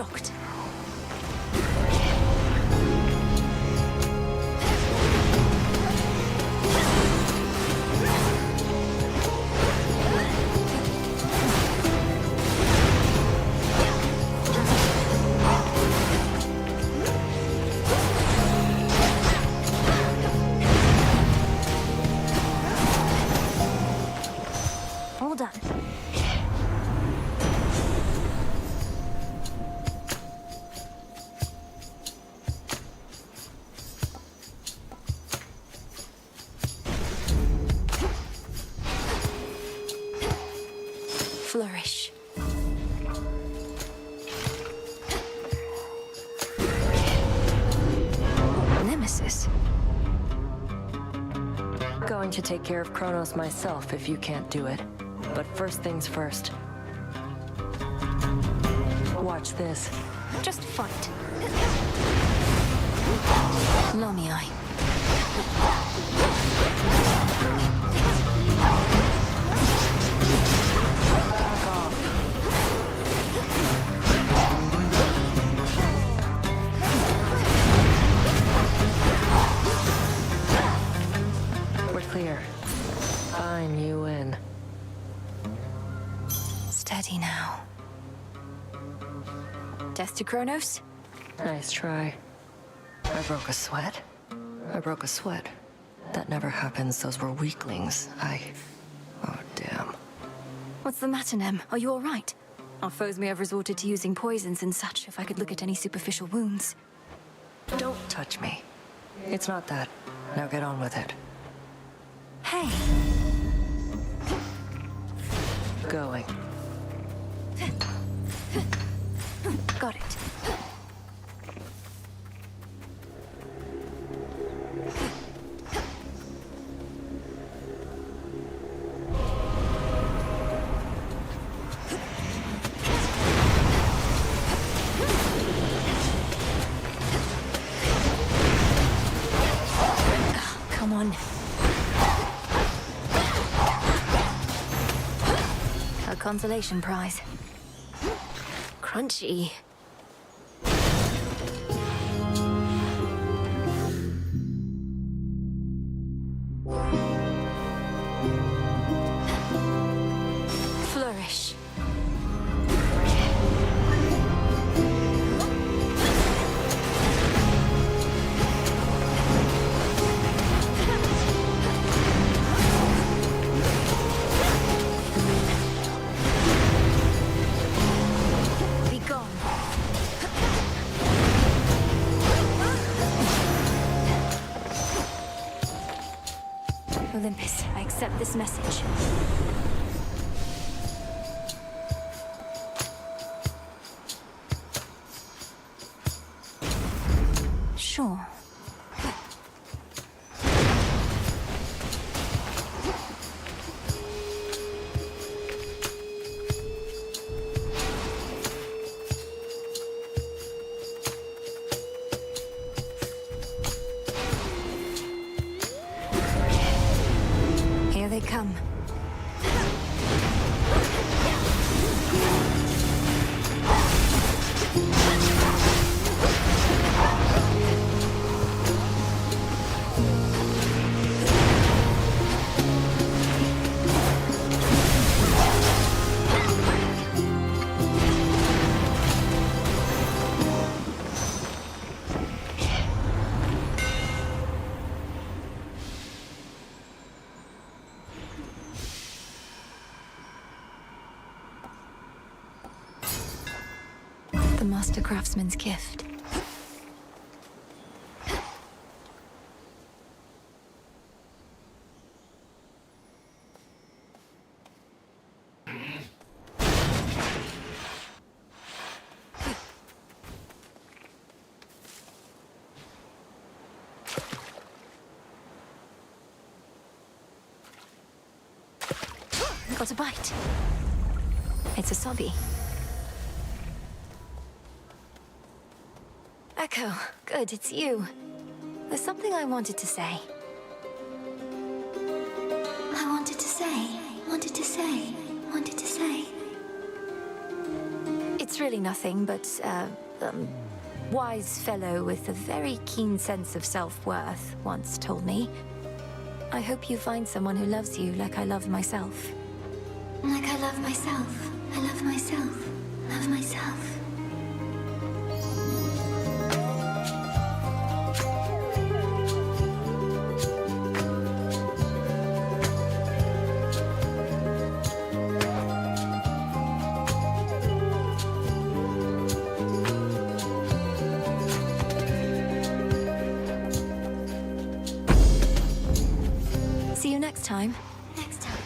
shocked. All done. Flourish. Nemesis. Going to take care of Kronos myself if you can't do it. But first things first. Watch this. Just fight. Lamii. Back off. We're clear. I'm you in. Steady now. Death to Kronos? Nice try. I broke a sweat. That never happens. Those were weaklings. Oh, damn. What's the matter, Nem? Are you all right? Our foes may have resorted to using poisons and such if I could look at any superficial wounds. Don't touch me. It's not that. Now get on with it. Hey! Going. Got it. Come on. A consolation prize. Crunchy. Flourish. Be gone. Olympus, I accept this message. Sure. Here they come. The Master Craftsman's gift. Got a bite. It's a sobby. Echo, good, it's you. There's something I wanted to say. wanted to say. It's It's really nothing, but, wise fellow with a very keen sense of self-worth once told me. I hope you find someone who loves you like I love myself. Like I love myself. I love myself. Love myself. See you next time. Next time.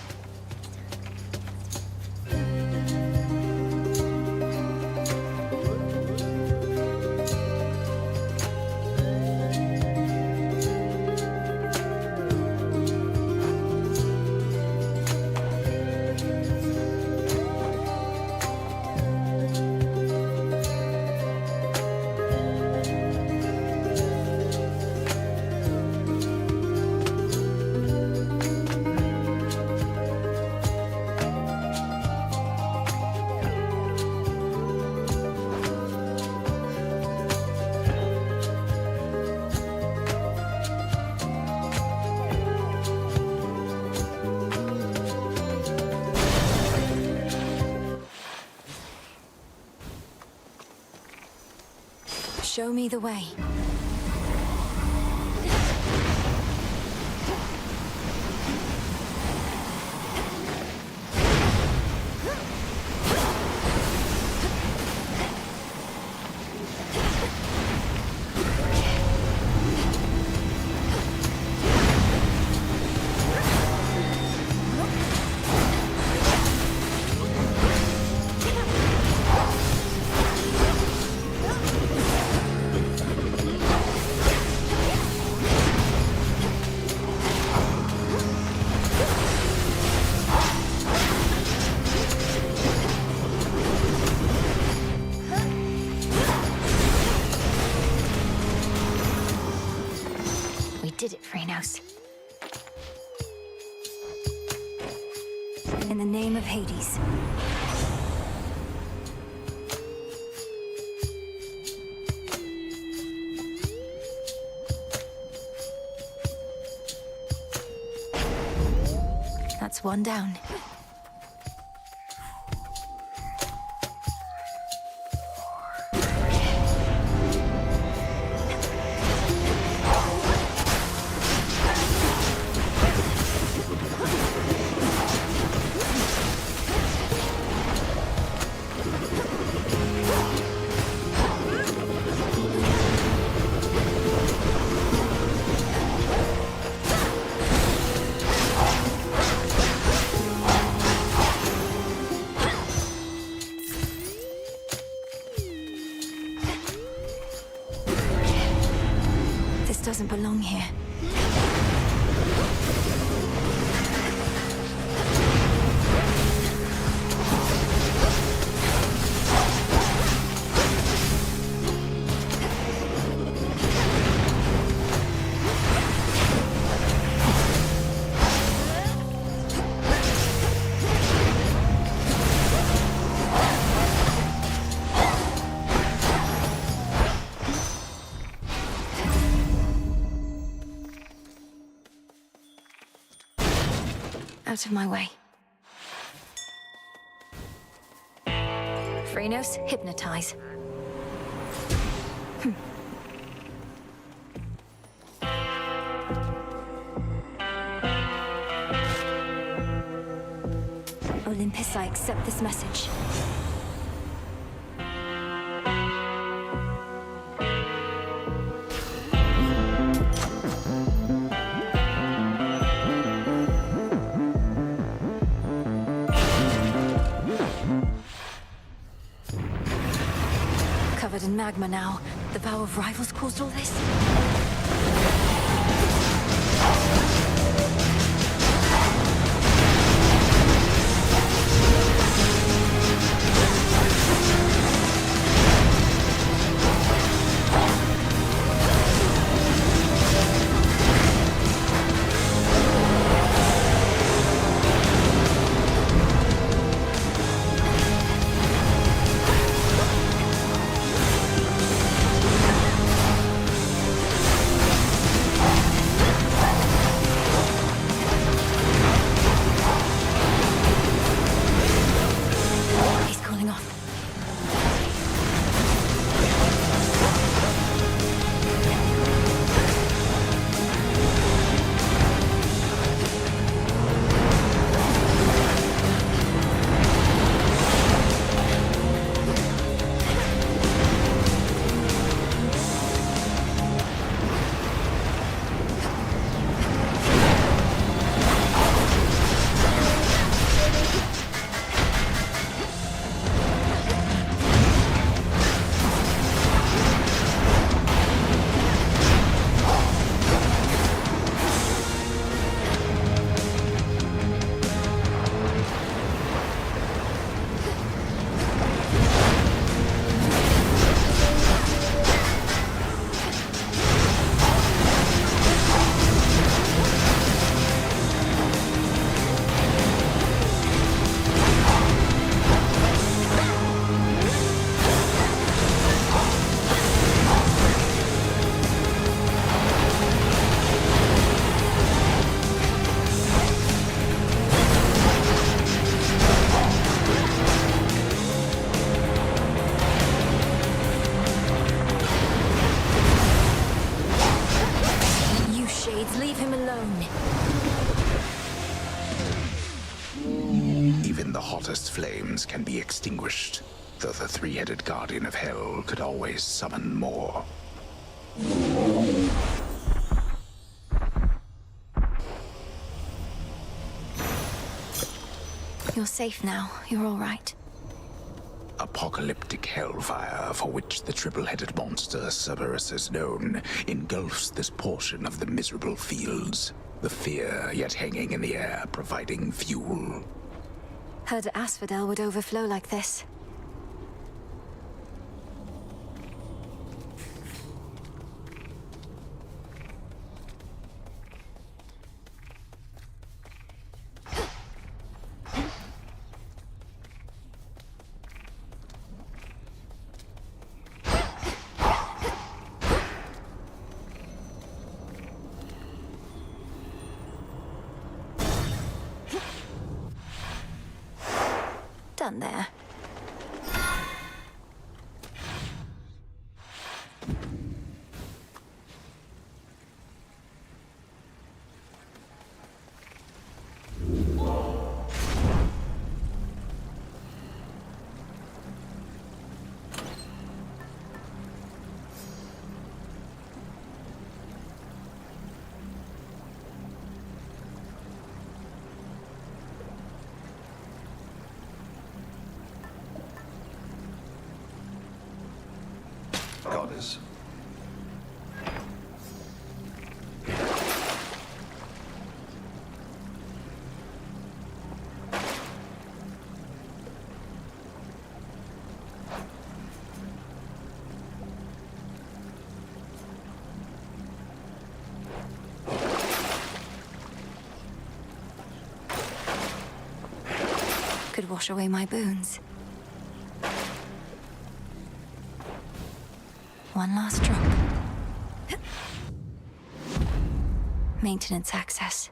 Show me the way. We did it, Phrenos. In the name of Hades. That's one down. This doesn't belong here. Out of my way. Phrenos, hypnotize. Olympus, I accept this message. Covered in magma now. The vow of rivals caused all this? flames can be extinguished, though the three-headed guardian of hell could always summon more. You're safe now. You're all right. Apocalyptic hellfire, for which the triple-headed monster Cerberus is known, engulfs this portion of the miserable fields. The fear yet hanging in the air, providing fuel. Heard Asphodel would overflow like this. Done there. Goddess. Could wash away my boons. One last drop. Maintenance access.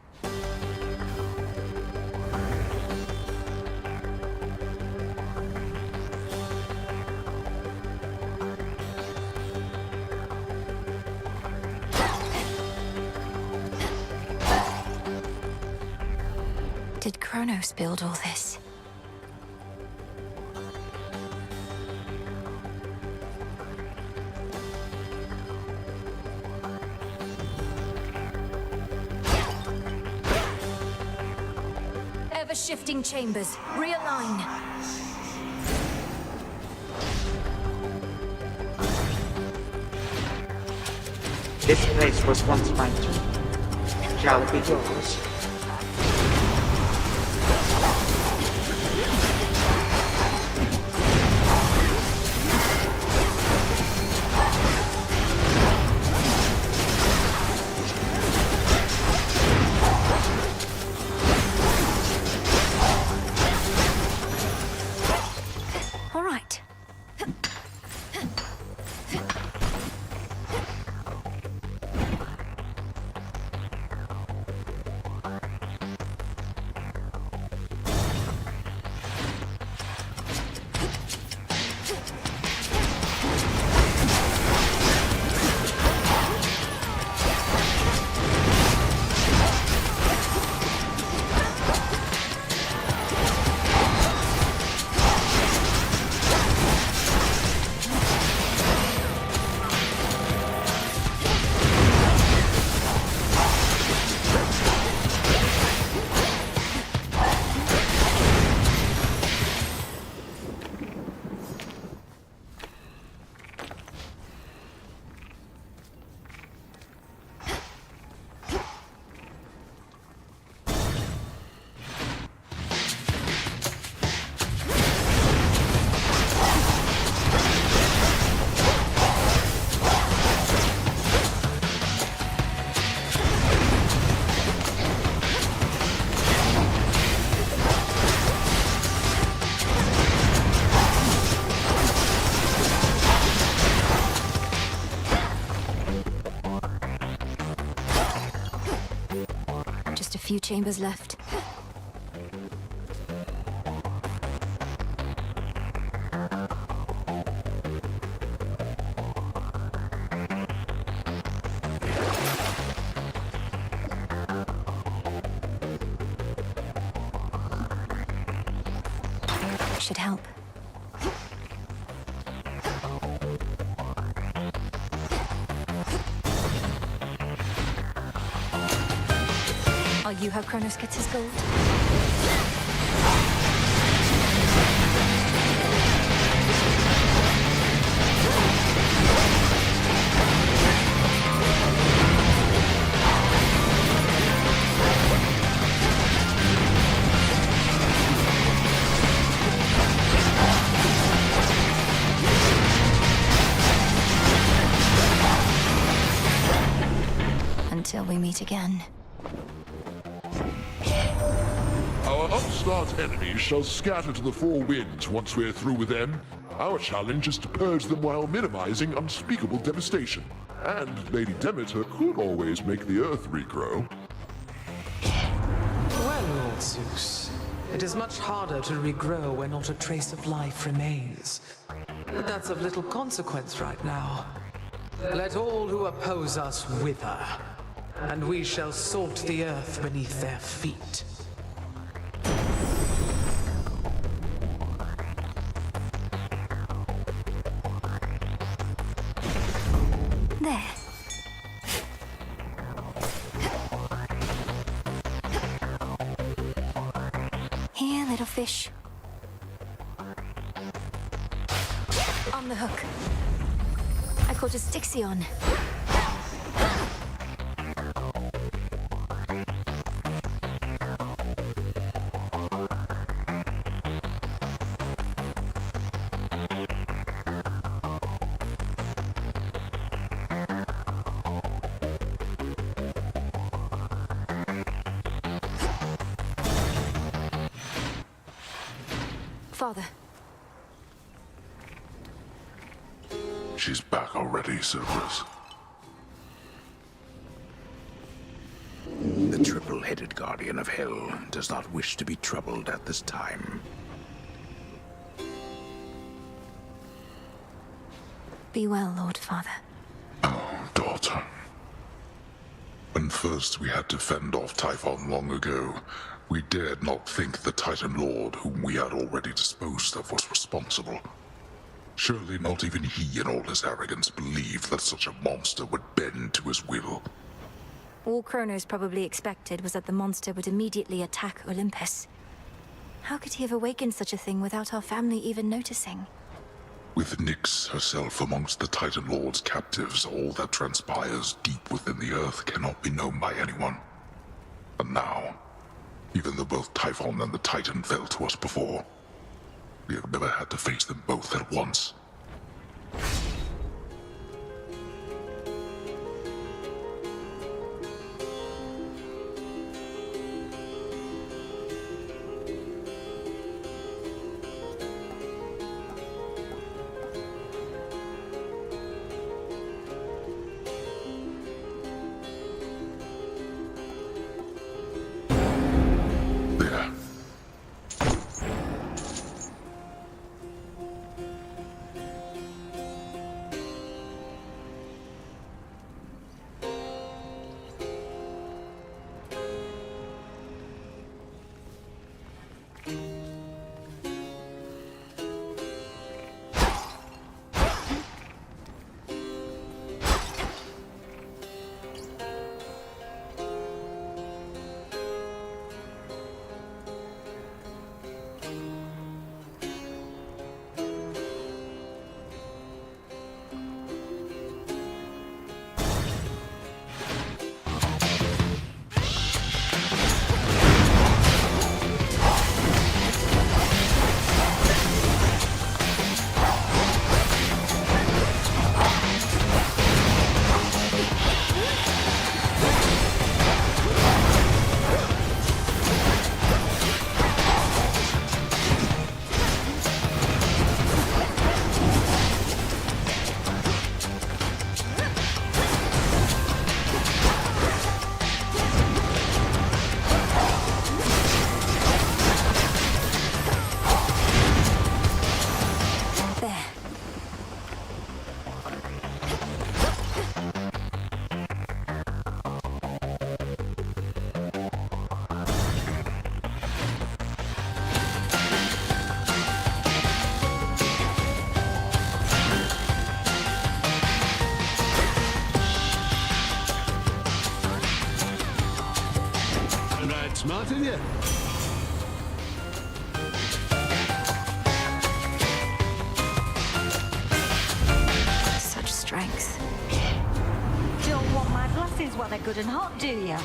Did Kronos build all this? Ever-shifting chambers. Realign. This place was once mine too. Shall it be yours? All right. Just a few chambers left. should help. Are you how Kronos gets his gold? Until we meet again. Our upstart enemies shall scatter to the four winds once we're through with them. Our challenge is to purge them while minimizing unspeakable devastation. And Lady Demeter could always make the earth regrow. Well, Lord Zeus, it is much harder to regrow where not a trace of life remains. But that's of little consequence right now. Let all who oppose us wither, and we shall salt the earth beneath their feet. There. Here, little fish. On the hook. I caught a Styxion. Father. She's back already, Cerberus. The triple-headed guardian of hell does not wish to be troubled at this time. Be well, Lord Father. Oh, daughter. When first we had to fend off Typhon long ago, we dared not think the Titan Lord, whom we had already disposed of, was responsible. Surely not even he in all his arrogance believed that such a monster would bend to his will. All Kronos probably expected was that the monster would immediately attack Olympus. How could he have awakened such a thing without our family even noticing? With Nyx herself amongst the Titan Lord's captives, all that transpires deep within the earth cannot be known by anyone. And now, even though both Typhon and the Titan fell to us before, we have never had to face them both at once. Smart of you. Such strength. Don't want my blessings while they're good and hot, do you?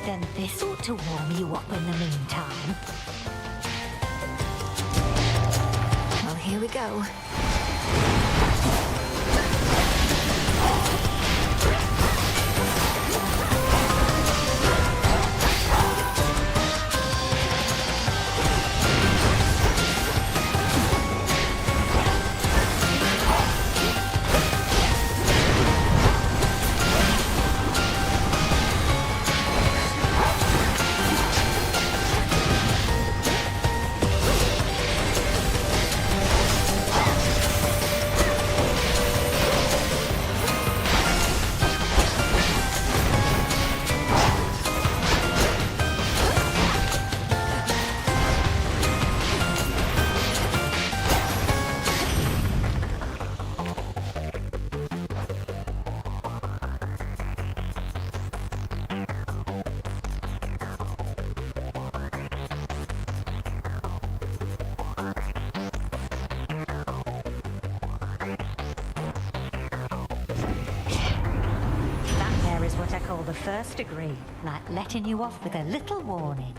Then this ought to warm you up in the meantime. Well, here we go. Is what I call the first degree, like letting you off with a little warning.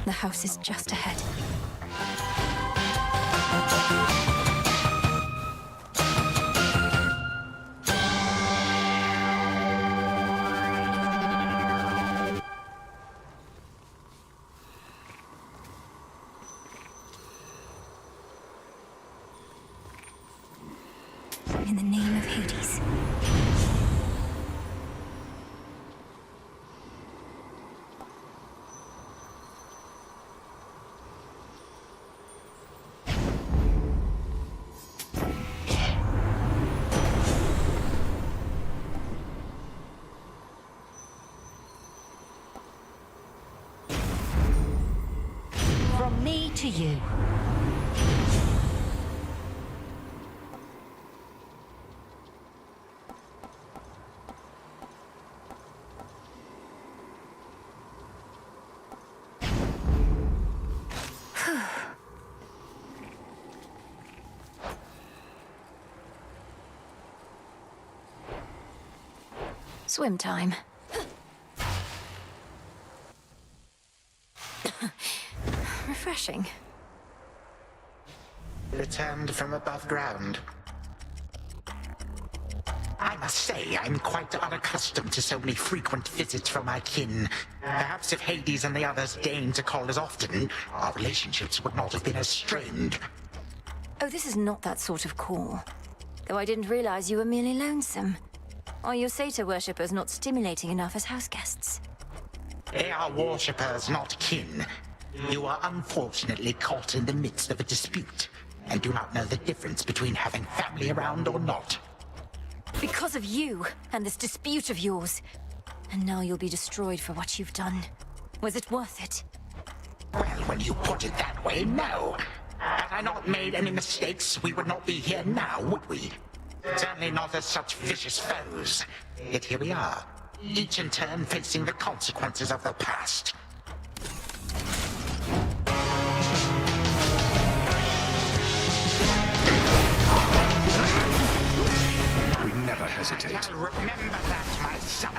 The house is just ahead. In the name of Hades. From me to you. Swim time. Refreshing. Returned from above ground. I must say, I'm quite unaccustomed to so many frequent visits from my kin. Perhaps if Hades and the others deigned to call as often, our relationships would not have been as strained. Oh, this is not that sort of call. Though I didn't realize you were merely lonesome. Are your satyr worshippers not stimulating enough as house guests? They are worshippers, not kin. You are unfortunately caught in the midst of a dispute, and do not know the difference between having family around or not. Because of you, and this dispute of yours. And now you'll be destroyed for what you've done. Was it worth it? Well, when you put it that way, no. Had I not made any mistakes, we would not be here now, would we? Certainly not as such vicious foes. Yet here we are, each in turn facing the consequences of the past. We never hesitate. I'll remember that, my son.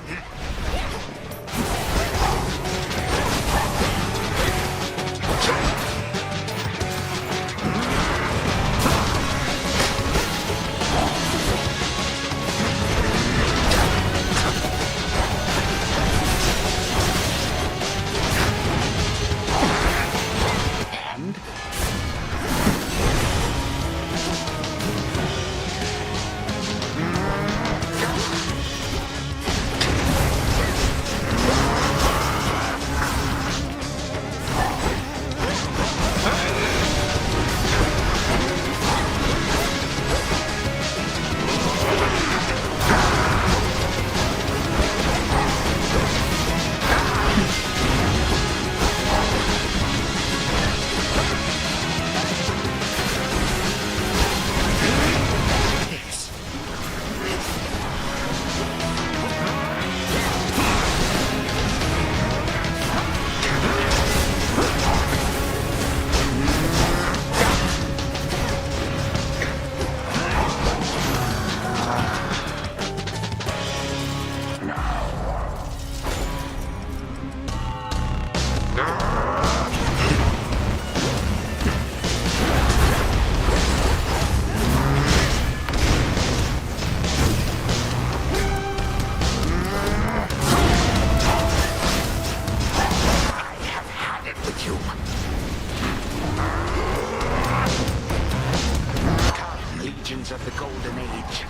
Of the Golden Age.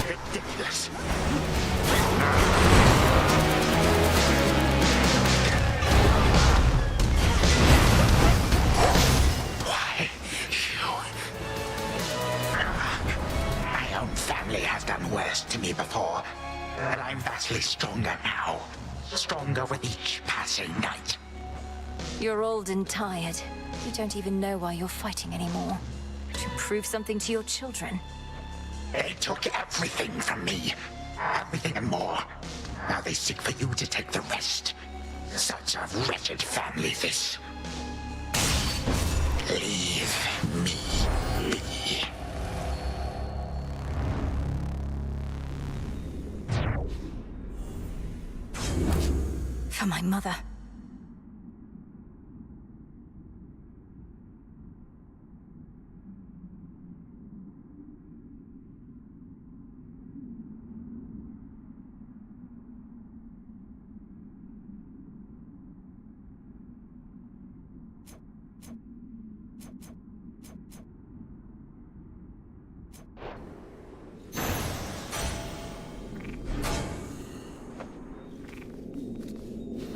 Ridiculous. Worse to me before, but I'm vastly stronger now. Stronger with each passing night. You're old and tired. You don't even know why you're fighting anymore. To prove something to your children. They took everything from me. Everything and more. Now they seek for you to take the rest. Such a wretched family, this. Leave me be. For my mother.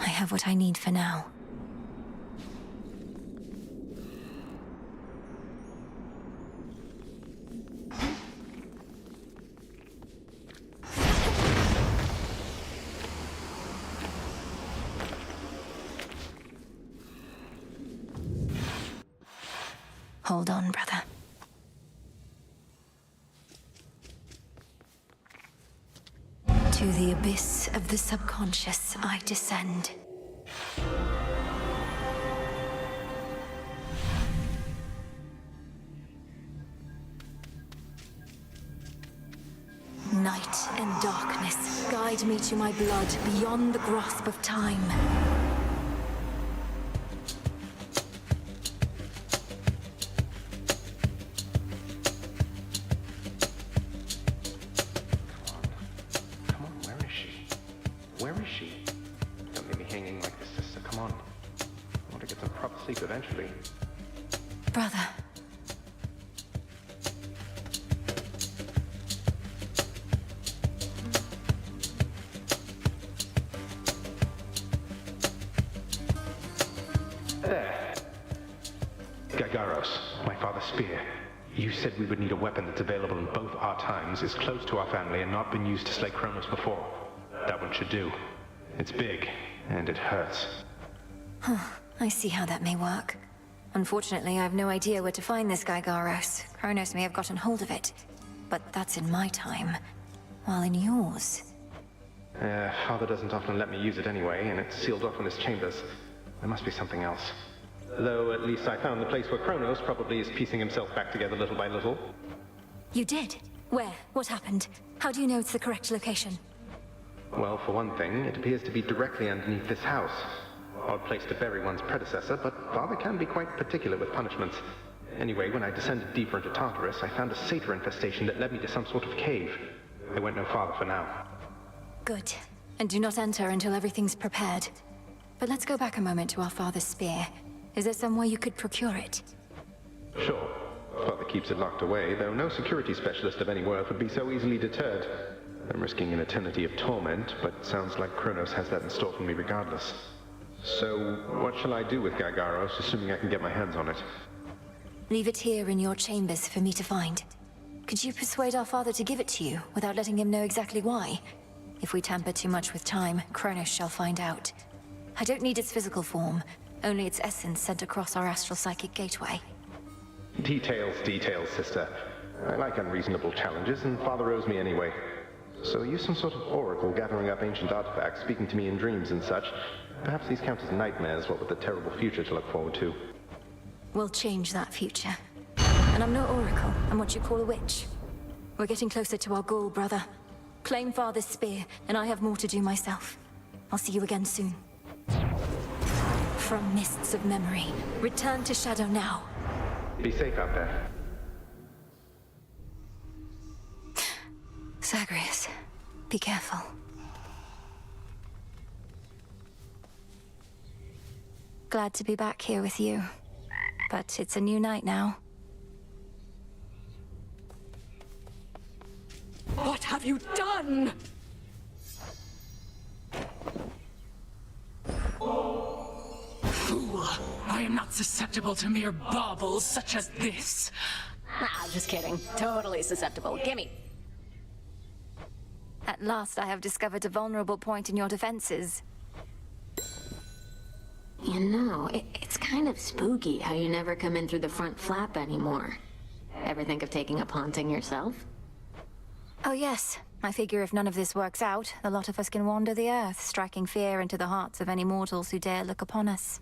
I have what I need for now. Hold on, brother. To the abyss of the subconscious I descend. Night and darkness guide me to my blood beyond the grasp of time. Come on, where is she? Where is she? Don't leave me hanging like this, sister. Come on. I want to get some proper sleep eventually. Brother. Gygaros, my father's spear. You said we would need a weapon that's available in both our times, is close to our family, and not been used to slay Kronos before. That one should do. It's big, and it hurts. I see how that may work. Unfortunately, I have no idea where to find this Gygaros. Kronos may have gotten hold of it. But that's in my time. While in yours... Father doesn't often let me use it anyway, and it's sealed off in his chambers. There must be something else. Though at least I found the place where Kronos probably is piecing himself back together little by little. You did? Where? What happened? How do you know it's the correct location? Well, for one thing, it appears to be directly underneath this house. Odd place to bury one's predecessor, but Father can be quite particular with punishments. Anyway, when I descended deeper into Tartarus, I found a satyr infestation that led me to some sort of cave. I went no farther for now. Good. And do not enter until everything's prepared. But let's go back a moment to our father's spear. Is there some way you could procure it? Sure. Father keeps it locked away, though no security specialist of any worth would be so easily deterred. I'm risking an eternity of torment, but sounds like Kronos has that in store for me regardless. So, what shall I do with Gygaros, assuming I can get my hands on it? Leave it here in your chambers for me to find. Could you persuade our father to give it to you, without letting him know exactly why? If we tamper too much with time, Kronos shall find out. I don't need its physical form, only its essence sent across our astral psychic gateway. Details, sister. I like unreasonable challenges, and Father owes me anyway. So use some sort of oracle gathering up ancient artifacts, speaking to me in dreams and such. Perhaps these count as nightmares, what with the terrible future to look forward to. We'll change that future. And I'm no oracle, I'm what you call a witch. We're getting closer to our goal, brother. Claim Father's spear, and I have more to do myself. I'll see you again soon. From mists of memory, return to Shadow now. Be safe out there. Zagreus, be careful. Glad to be back here with you. But it's a new night now. What have you done? Fool! I am not susceptible to mere baubles such as this. Ah, just kidding. Totally susceptible. Gimme. At last I have discovered a vulnerable point in your defenses. You know, it's kind of spooky how you never come in through the front flap anymore. Ever think of taking up haunting yourself? Oh yes. I figure if none of this works out, the lot of us can wander the earth, striking fear into the hearts of any mortals who dare look upon us.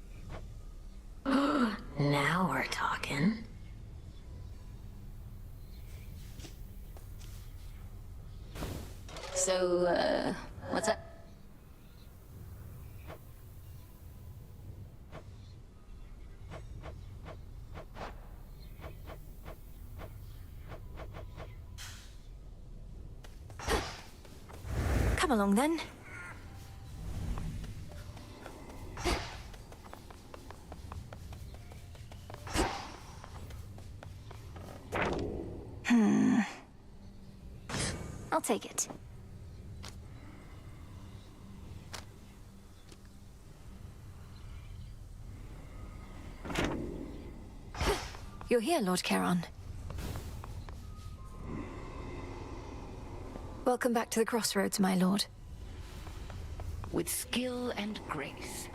Now we're talking. So, what's up? Come along then. I'll take it. You're here, Lord Charon. Welcome back to the crossroads, my lord. With skill and grace.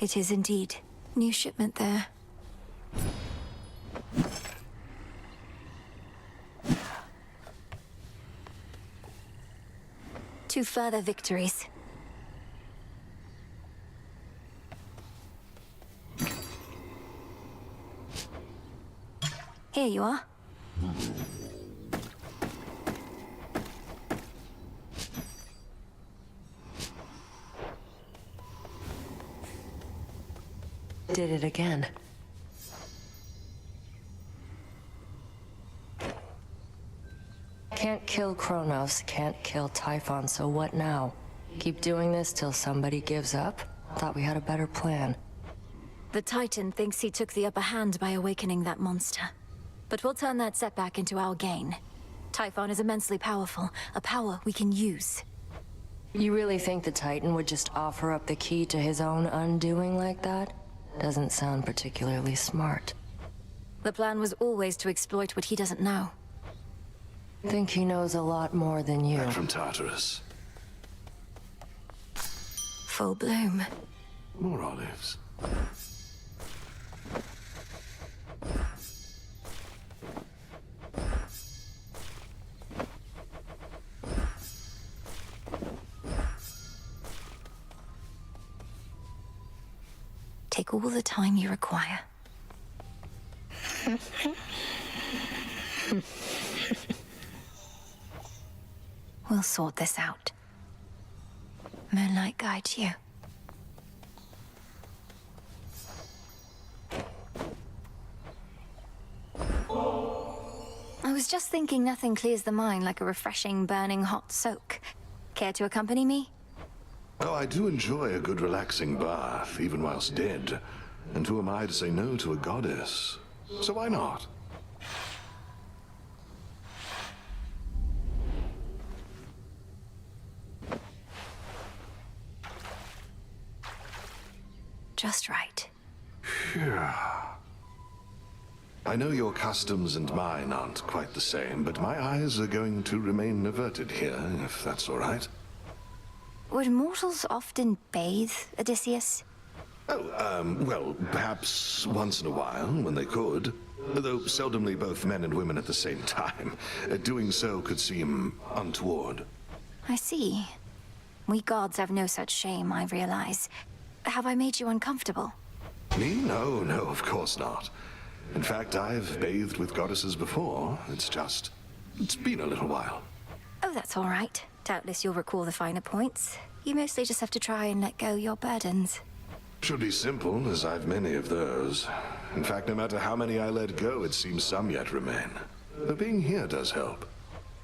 It is indeed. New shipment there. Two further victories. Here you are. Did it again. Can't kill Kronos, can't kill Typhon, so what now? Keep doing this till somebody gives up? Thought we had a better plan. The Titan thinks he took the upper hand by awakening that monster. But we'll turn that setback into our gain. Typhon is immensely powerful, a power we can use. You really think the Titan would just offer up the key to his own undoing like that? Doesn't sound particularly smart. The plan was always to exploit what he doesn't know. Think he knows a lot more than you. Back from Tartarus. Full bloom. More olives. Take all the time you require. We'll sort this out. Moonlight guides you. I was just thinking nothing clears the mind like a refreshing, burning hot soak. Care to accompany me? Oh, I do enjoy a good relaxing bath, even whilst dead. And who am I to say no to a goddess? So why not? Just right. Phew. I know your customs and mine aren't quite the same, but my eyes are going to remain averted here, if that's all right. Would mortals often bathe, Odysseus? Oh, well, perhaps once in a while, when they could. Though seldomly both men and women at the same time. Doing so could seem untoward. I see. We gods have no such shame, I realize. Have I made you uncomfortable? Me? No, of course not. In fact, I've bathed with goddesses before. It's been a little while. Oh, that's all right. Doubtless you'll recall the finer points. You mostly just have to try and let go your burdens. Should be simple, as I've many of those. In fact, no matter how many I let go, it seems some yet remain. But being here does help.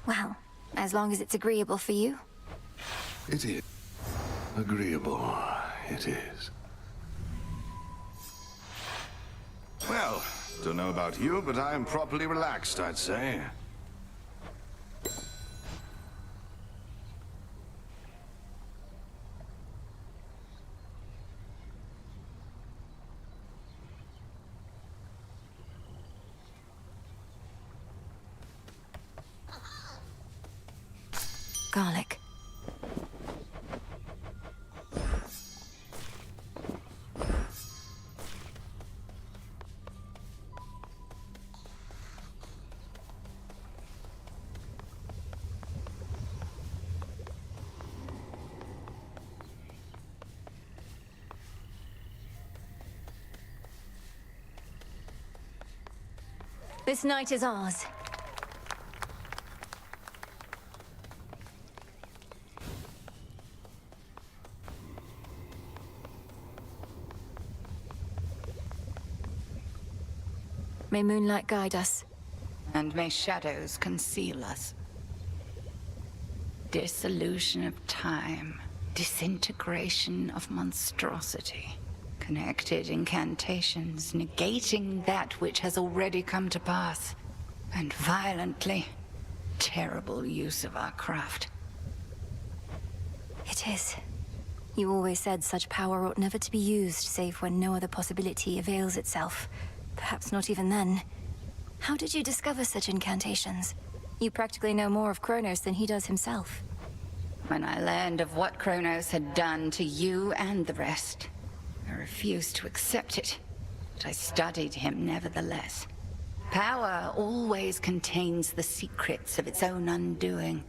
Well, as long as it's agreeable for you. It is. Agreeable, it is. Well, don't know about you, but I am properly relaxed, I'd say. Garlic. This night is ours. May moonlight guide us. And may shadows conceal us. Dissolution of time. Disintegration of monstrosity. Connected incantations, negating that which has already come to pass. And violently, terrible use of our craft. It is. You always said such power ought never to be used, save when no other possibility avails itself. Perhaps not even then. How did you discover such incantations? You practically know more of Kronos than he does himself. When I learned of what Kronos had done to you and the rest, I refused to accept it, but I studied him nevertheless. Power always contains the secrets of its own undoing.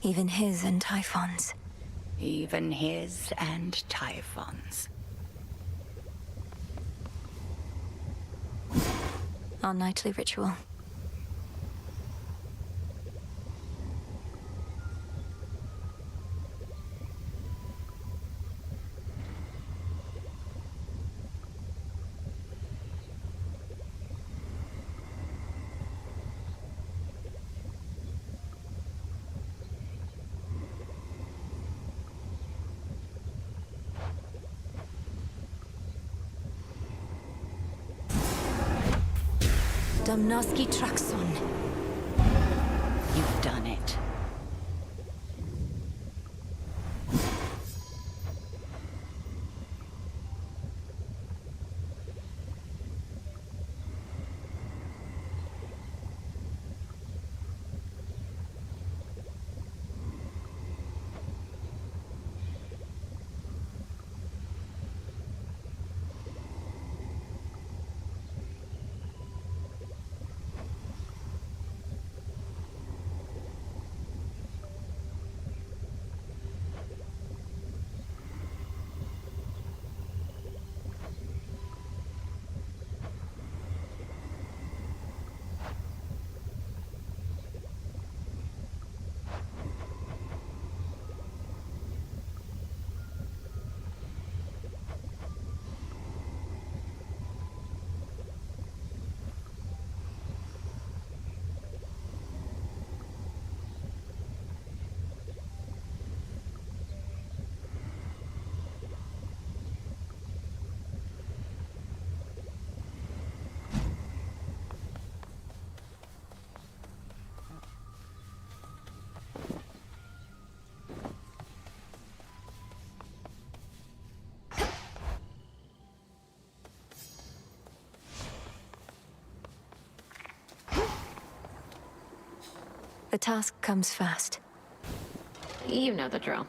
Even his and Typhon's. Even his and Typhon's. Our nightly ritual. Domnoski Traxon. You've done it. The task comes first. You know the drill.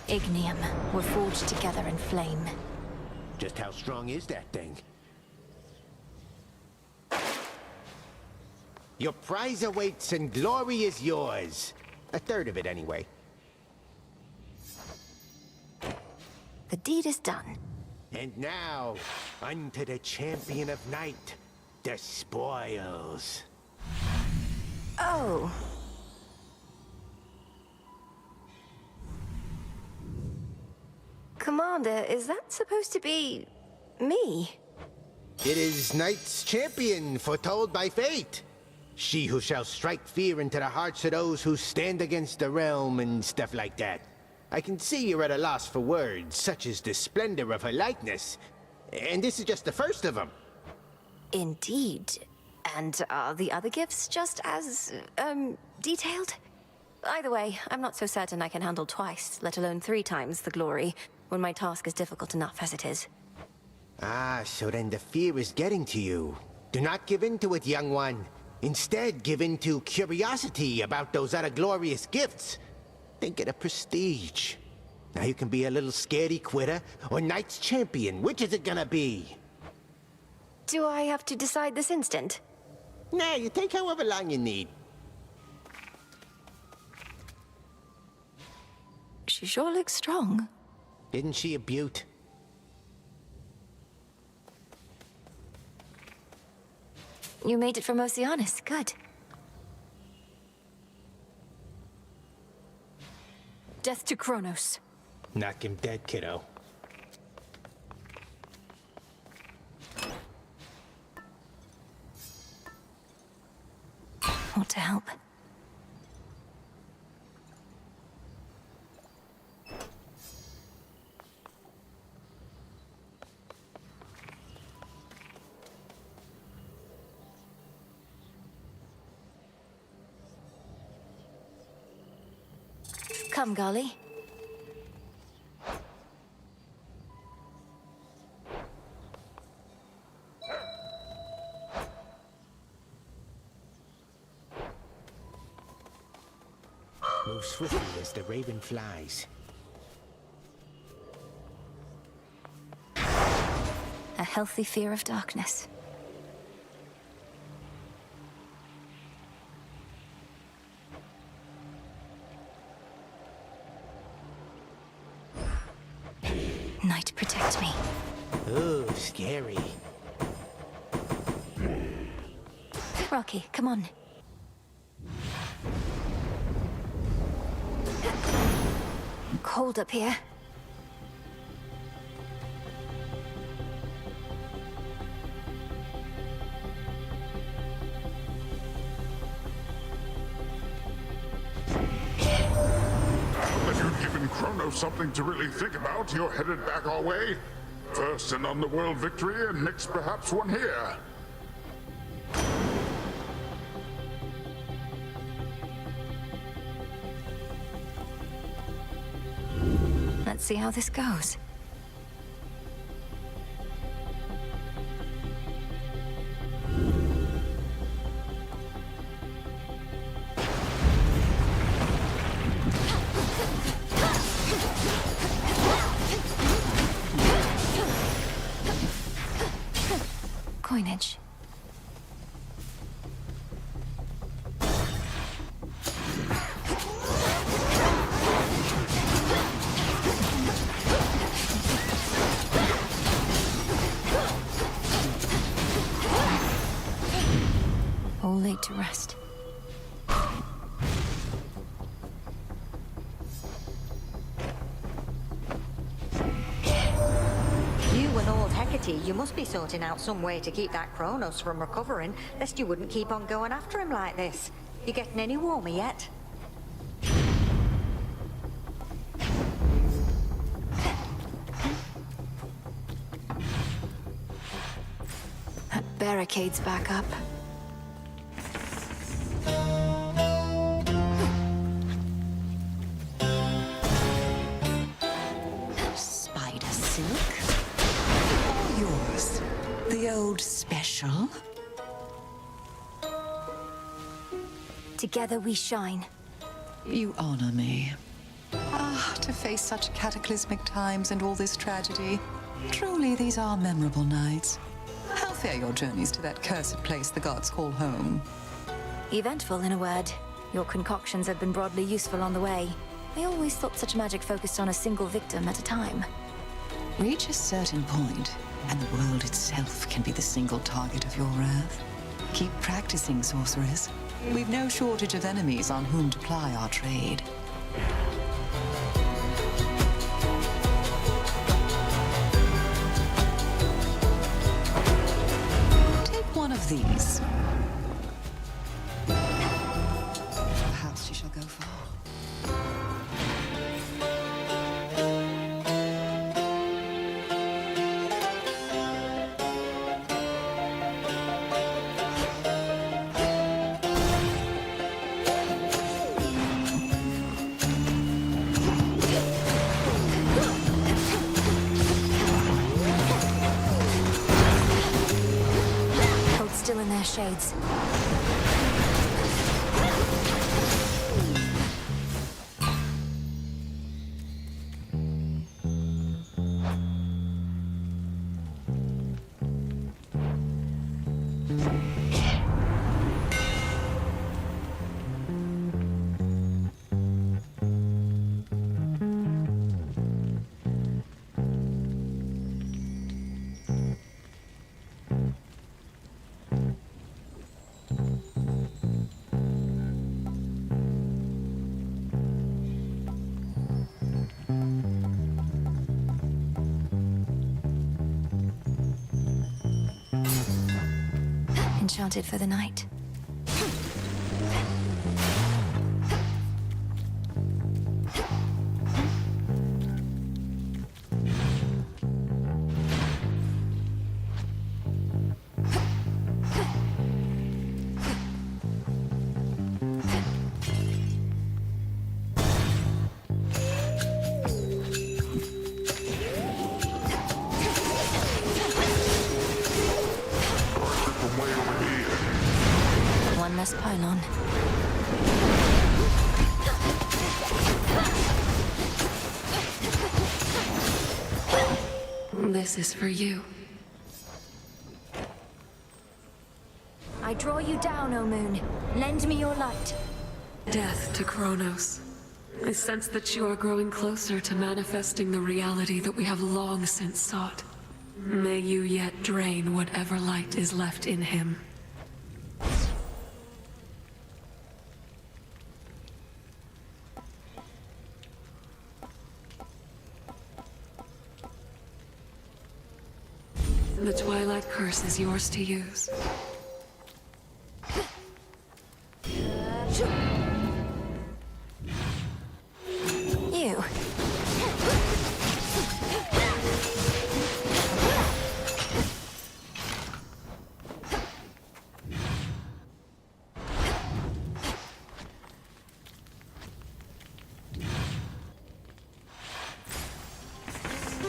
Ignium. We're forged together in flame. Just how strong is that thing? Your prize awaits and glory is yours. A third of it, anyway. The deed is done. And now, unto the champion of night, the spoils. Oh. Commander, is that supposed to be... me? It is Night's champion, foretold by fate. She who shall strike fear into the hearts of those who stand against the realm and stuff like that. I can see you're at a loss for words, such as the splendor of her likeness. And this is just the first of them. Indeed. And are the other gifts just as, detailed? Either way, I'm not so certain I can handle twice, let alone 3 times the glory, when my task is difficult enough as it is. Ah, so then the fear is getting to you. Do not give in to it, young one. Instead, give in to curiosity about those other glorious gifts. Think of the prestige. Now you can be a little scaredy quitter or Knight's champion. Which is it gonna be? Do I have to decide this instant? Nah, you take however long you need. She sure looks strong. Isn't she a beaut? You made it from Oceanus. Good. Death to Kronos. Knock him dead, kiddo. Want to help? Come, Golly. Move swiftly as the raven flies. A healthy fear of darkness. Night, protect me. Ooh, scary. Rocky, come on. Cold up here. If you've given Kronos something to really think about, you're headed back our way. First an underworld victory, and next perhaps one here. Let's see how this goes. Coinage. All laid to rest. Crickety, you must be sorting out some way to keep that Kronos from recovering, lest you wouldn't keep on going after him like this. You getting any warmer yet? That barricade's back up. Spider silk? All yours. The old special? Together we shine. You honor me. Ah, to face such cataclysmic times and all this tragedy. Truly, these are memorable nights. How fare your journeys to that cursed place the gods call home? Eventful, in a word. Your concoctions have been broadly useful on the way. I always thought such magic focused on a single victim at a time. Reach a certain point, and the world itself can be the single target of your wrath. Keep practicing, sorceress. We've no shortage of enemies on whom to ply our trade. Take one of these. Perhaps she shall go far. Still in their shades. Enchanted for the night. One less pylon. This is for you. I draw you down, O Moon. Lend me your light. Death to Kronos. I sense that you are growing closer to manifesting the reality that we have long since sought. May you yet drain whatever light is left in him. The Twilight Curse is yours to use. You.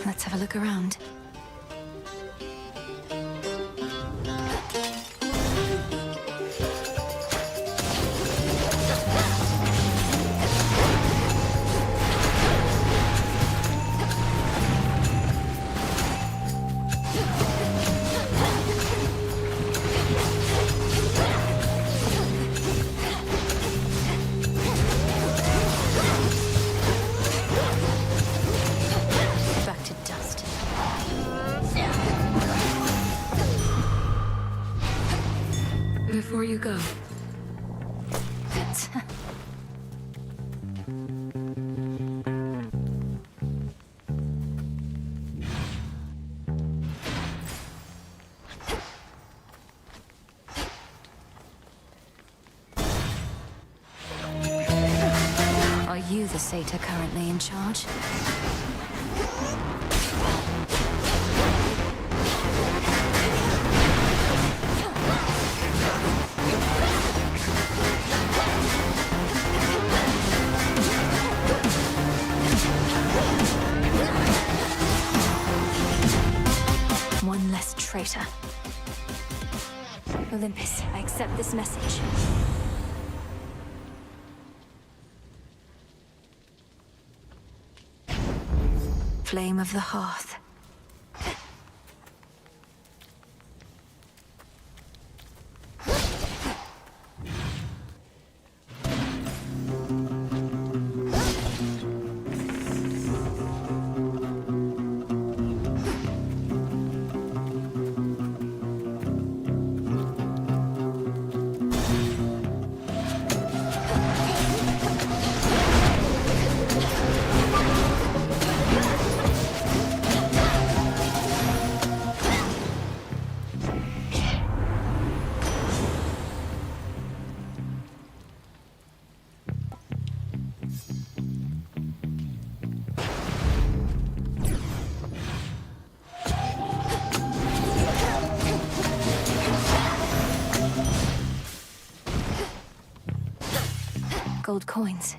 Let's have a look around. Back to dust. Before you go, fate are currently in charge. One less traitor. Olympus, I accept this message. Flame of the Hearth. Gold coins.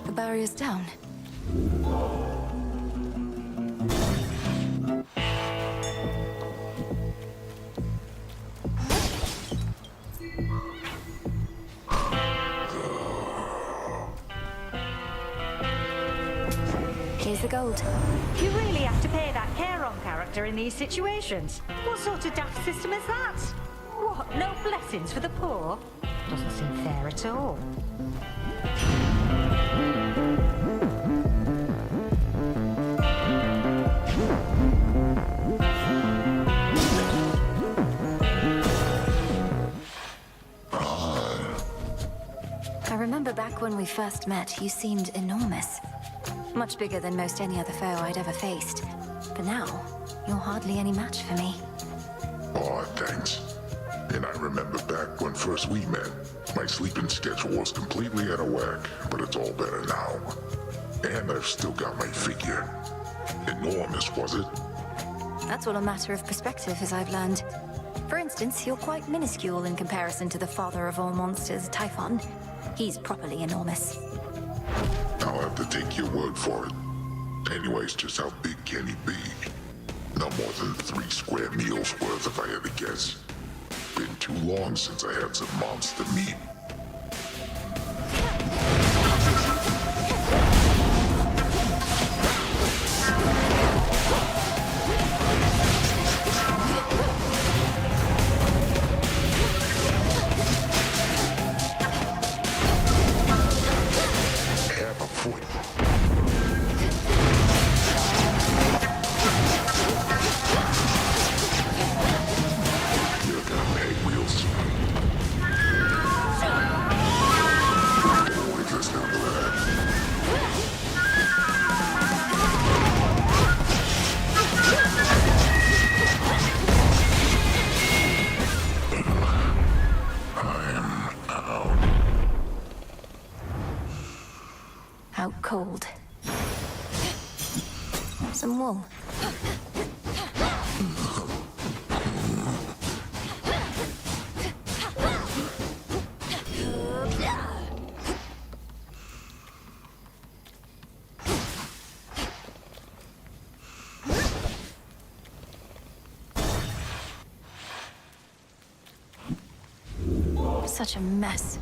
The barrier's down. Here's the gold. You really have to pay that Charon character in these situations. What sort of daft system is that? What, no blessings for the poor? Doesn't seem fair at all. I remember back when we first met, you seemed enormous. Much bigger than most any other foe I'd ever faced. But now, you're hardly any match for me. Aw, thanks. And I remember back when first we met, my sleeping schedule was completely out of whack, but it's all better now. And I've still got my figure. Enormous, was it? That's all a matter of perspective, as I've learned. For instance, you're quite minuscule in comparison to the father of all monsters, Typhon. He's properly enormous. I'll have to take your word for it. Anyways, just how big can he be? No more than 3 square meals worth, if I had to guess. Been too long since I had some monster meat. Half a foot. You're gonna peg wheels. Wait, let's not do that. I'm out. Out cold. Some wool. such a mess.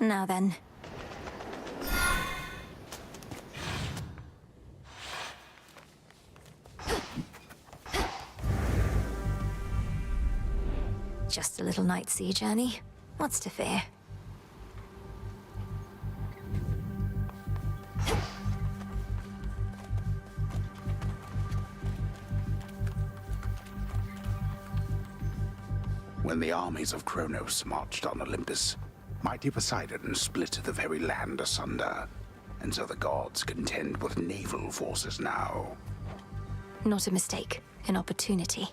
Now then. Just a little night sea journey. What's to fear? When the armies of Kronos marched on Olympus, mighty Poseidon split the very land asunder, and so the gods contend with naval forces now. Not a mistake, an opportunity.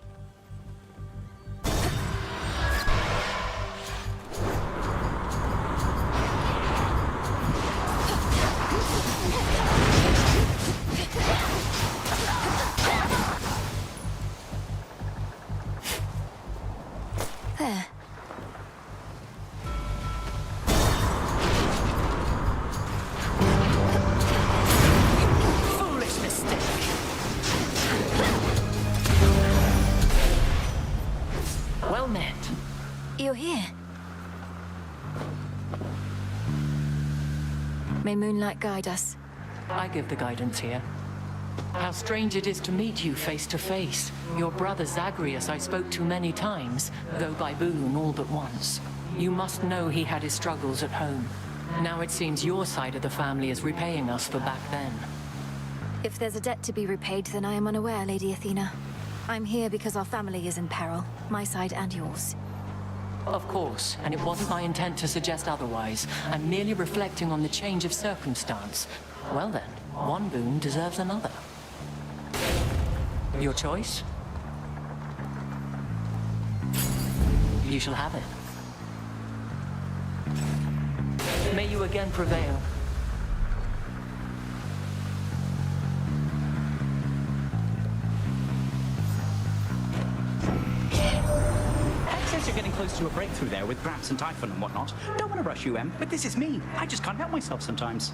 There. Foolish mistake. Well met. You're here. May moonlight guide us. I give the guidance here. How strange it is to meet you face to face. Your brother Zagreus I spoke to many times, though by boon all but once. You must know he had his struggles at home. Now it seems your side of the family is repaying us for back then. If there's a debt to be repaid, then I am unaware, Lady Athena. I'm here because our family is in peril, my side and yours. Of course, and it wasn't my intent to suggest otherwise. I'm merely reflecting on the change of circumstance. Well then, one boon deserves another. Your choice? You shall have it. May you again prevail. Says you're getting close to a breakthrough there with Gramps and Typhon and whatnot. Don't want to rush you, Em, but this is me. I just can't help myself sometimes.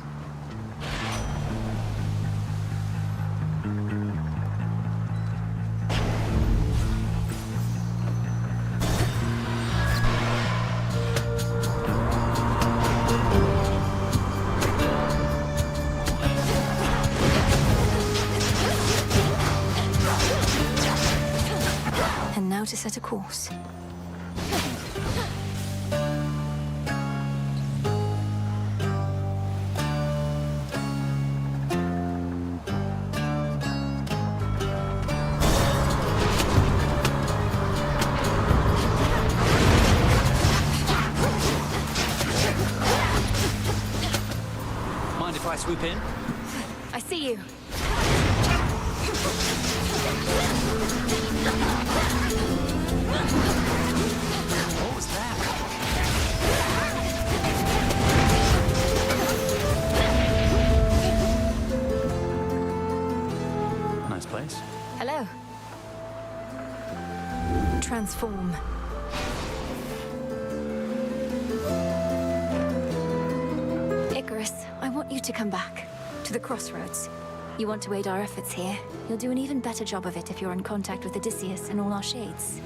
And now to set a course. Mind if I swoop in? I see you. What was that? Nice place. Hello. Transform. Icarus, I want you to come back. To the crossroads. You want to aid our efforts here. You'll do an even better job of it if you're in contact with Odysseus and all our shades.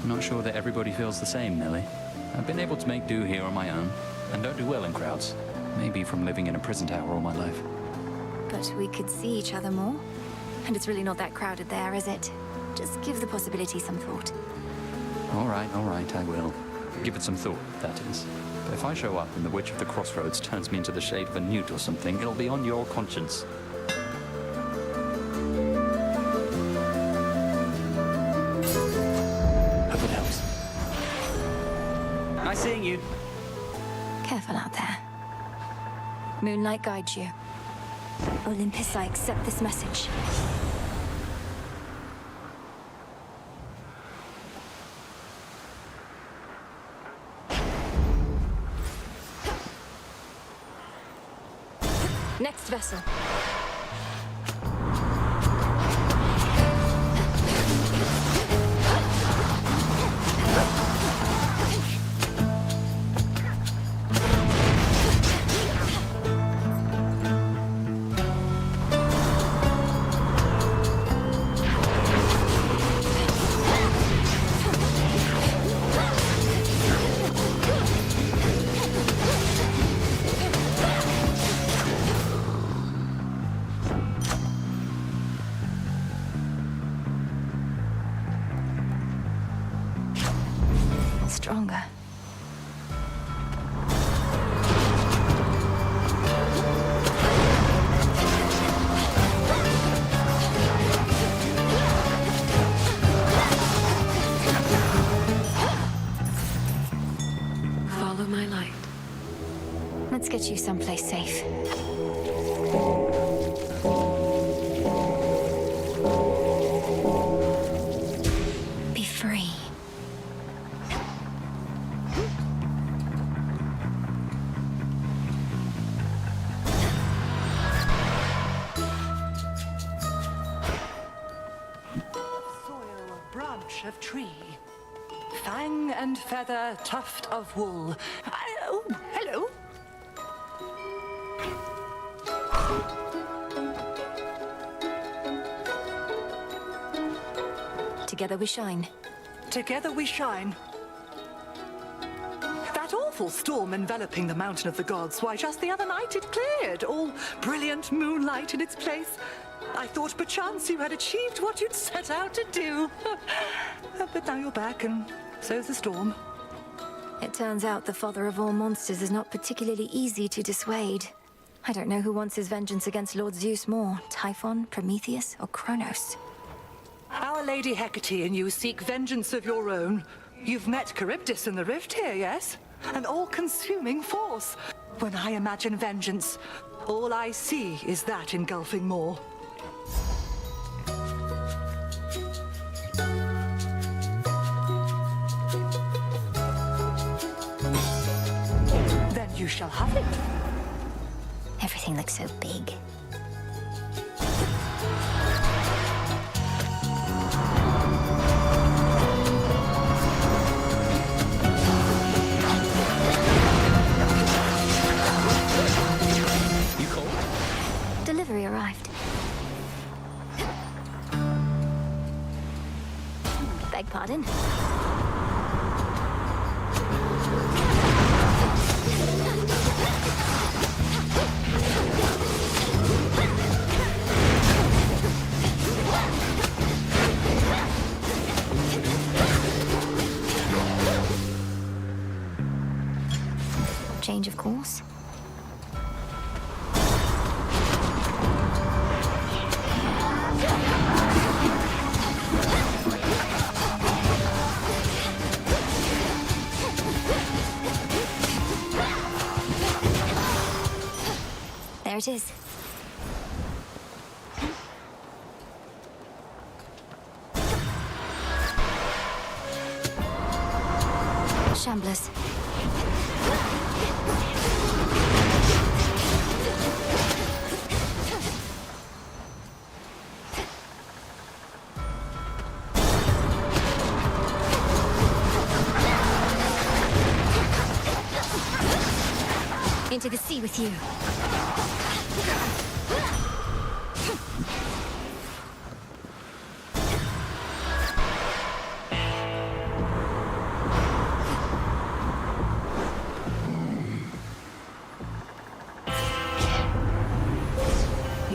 I'm not sure that everybody feels the same, Millie. I've been able to make do here on my own, and don't do well in crowds. Maybe from living in a prison tower all my life. But we could see each other more. And it's really not that crowded there, is it? Just give the possibility some thought. All right, I will. Give it some thought, that is. But if I show up and the Witch of the Crossroads turns me into the shape of a newt or something, it'll be on your conscience. Hope it helps. Nice seeing you. careful out there. Moonlight guides you. Olympus, I accept this message. Next vessel. Stronger. Follow my light. Let's get you someplace safe. Be free. Branch of tree. Fang and feather, tuft of wool. Oh, hello. Together we shine. Together we shine. That awful storm enveloping the mountain of the gods, why, just the other night it cleared, all brilliant moonlight in its place. I thought perchance you had achieved what you'd set out to do. But now you're back, and so's the storm. It turns out the father of all monsters is not particularly easy to dissuade. I don't know who wants his vengeance against Lord Zeus more, Typhon, Prometheus, or Kronos. Our Lady Hecate and you seek vengeance of your own. You've met Charybdis in the rift here, yes? An all-consuming force. When I imagine vengeance, all I see is that engulfing maw. Then you shall have it. Everything looks so big. You cold? Delivery arrived. Beg pardon? Change of course. There it is. Shamblers. Into the sea with you.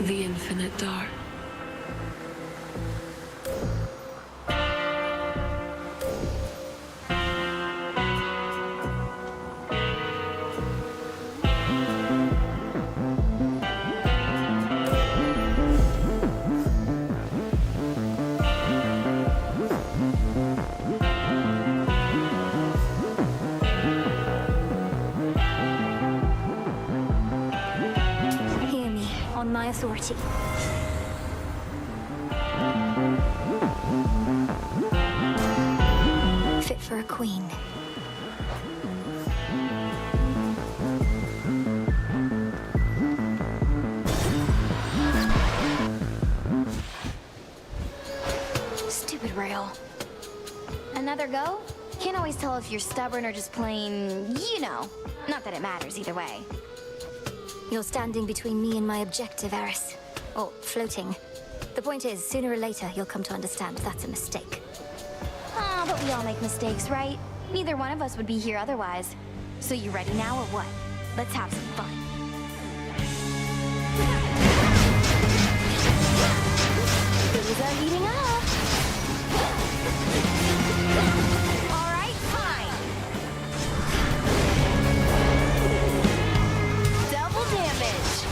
The infinite dark. authority. Fit for a queen. Stupid rail. Another go? Can't always tell if you're stubborn or just plain, you know. Not that it matters either way. You're standing between me and my objective, Eris. Or floating. The point is, sooner or later, you'll come to understand that's a mistake. Ah, but we all make mistakes, right? Neither one of us would be here otherwise. So you ready now or what? Let's have some fun. Things are heating up. All right, fine. Double damage.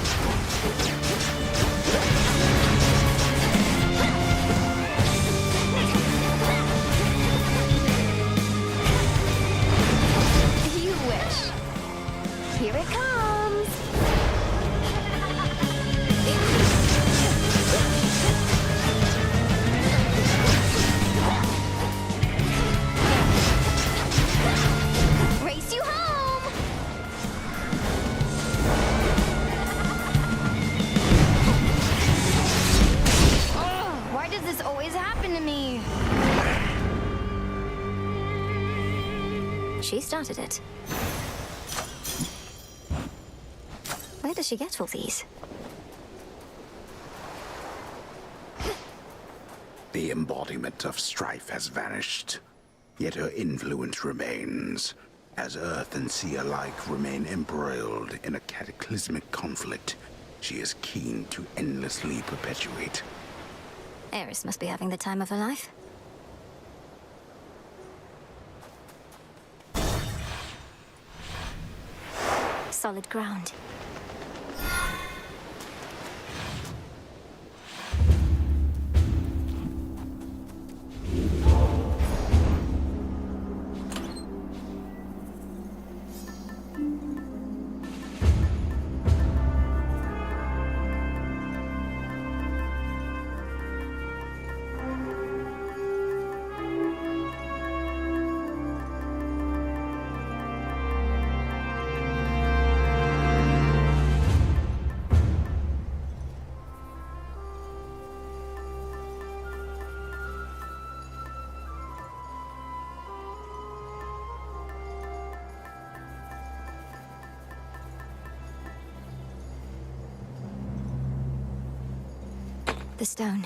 You wish. Here it comes. Race you home. Oh, why does this always happen to me? She started it. Where does she get all these? The embodiment of strife has vanished, yet her influence remains, as Earth and sea alike remain embroiled in a cataclysmic conflict she is keen to endlessly perpetuate. Eris must be having the time of her life. Solid ground. The stone.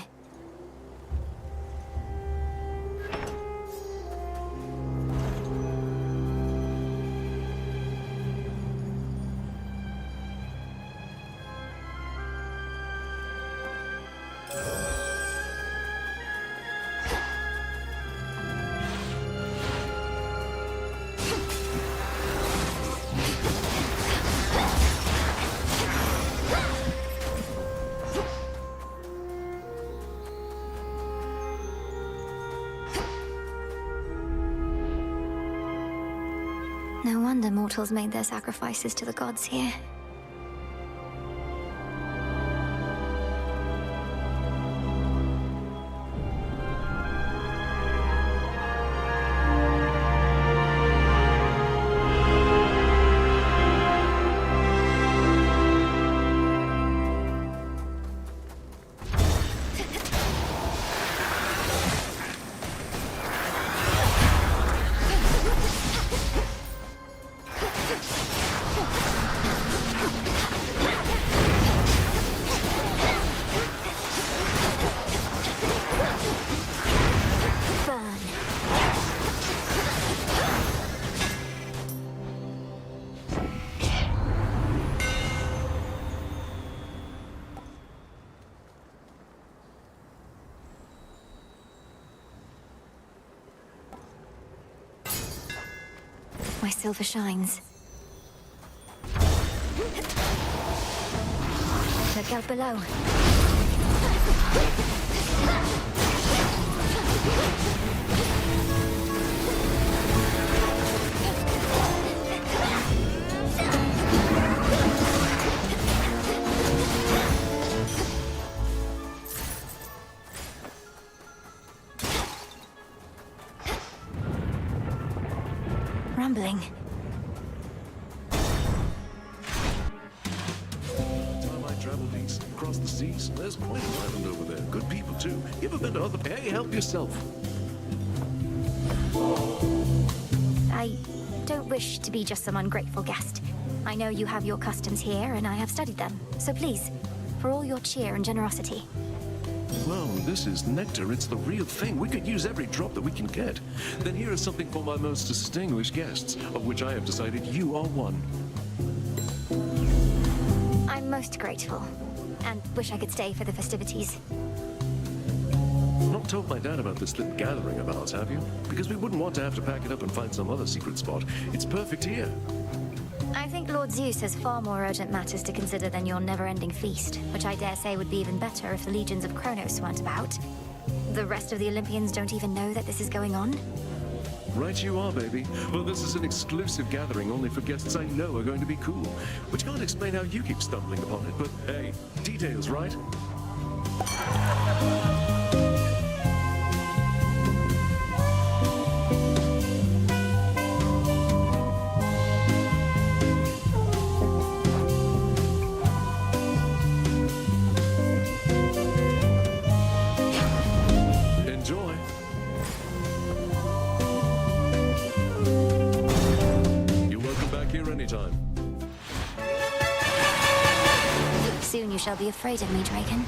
No wonder mortals made their sacrifices to the gods here. My silver shines. Look out below. scrambling. Time I traveled east, across the seas. There's quite an island over there. Good people, too. You ever been to other... Hey, help yourself. I don't wish to be just some ungrateful guest. I know you have your customs here, and I have studied them. So please, for all your cheer and generosity. Well, this is nectar. It's the real thing. We could use every drop that we can get. Then here is something for my most distinguished guests, of which I have decided you are one. I'm most grateful, and wish I could stay for the festivities. Not told my dad about this little gathering of ours, have you? Because we wouldn't want to have to pack it up and find some other secret spot. It's perfect here. I think Lord Zeus has far more urgent matters to consider than your never-ending feast, which I dare say would be even better if the legions of Kronos weren't about. The rest of the Olympians don't even know that this is going on. Right you are, baby. Well, this is an exclusive gathering only for guests I know are going to be cool. Which can't explain how you keep stumbling upon it, but hey, details, right? Enjoy. You're welcome back here anytime. Soon you shall be afraid of me, Draken.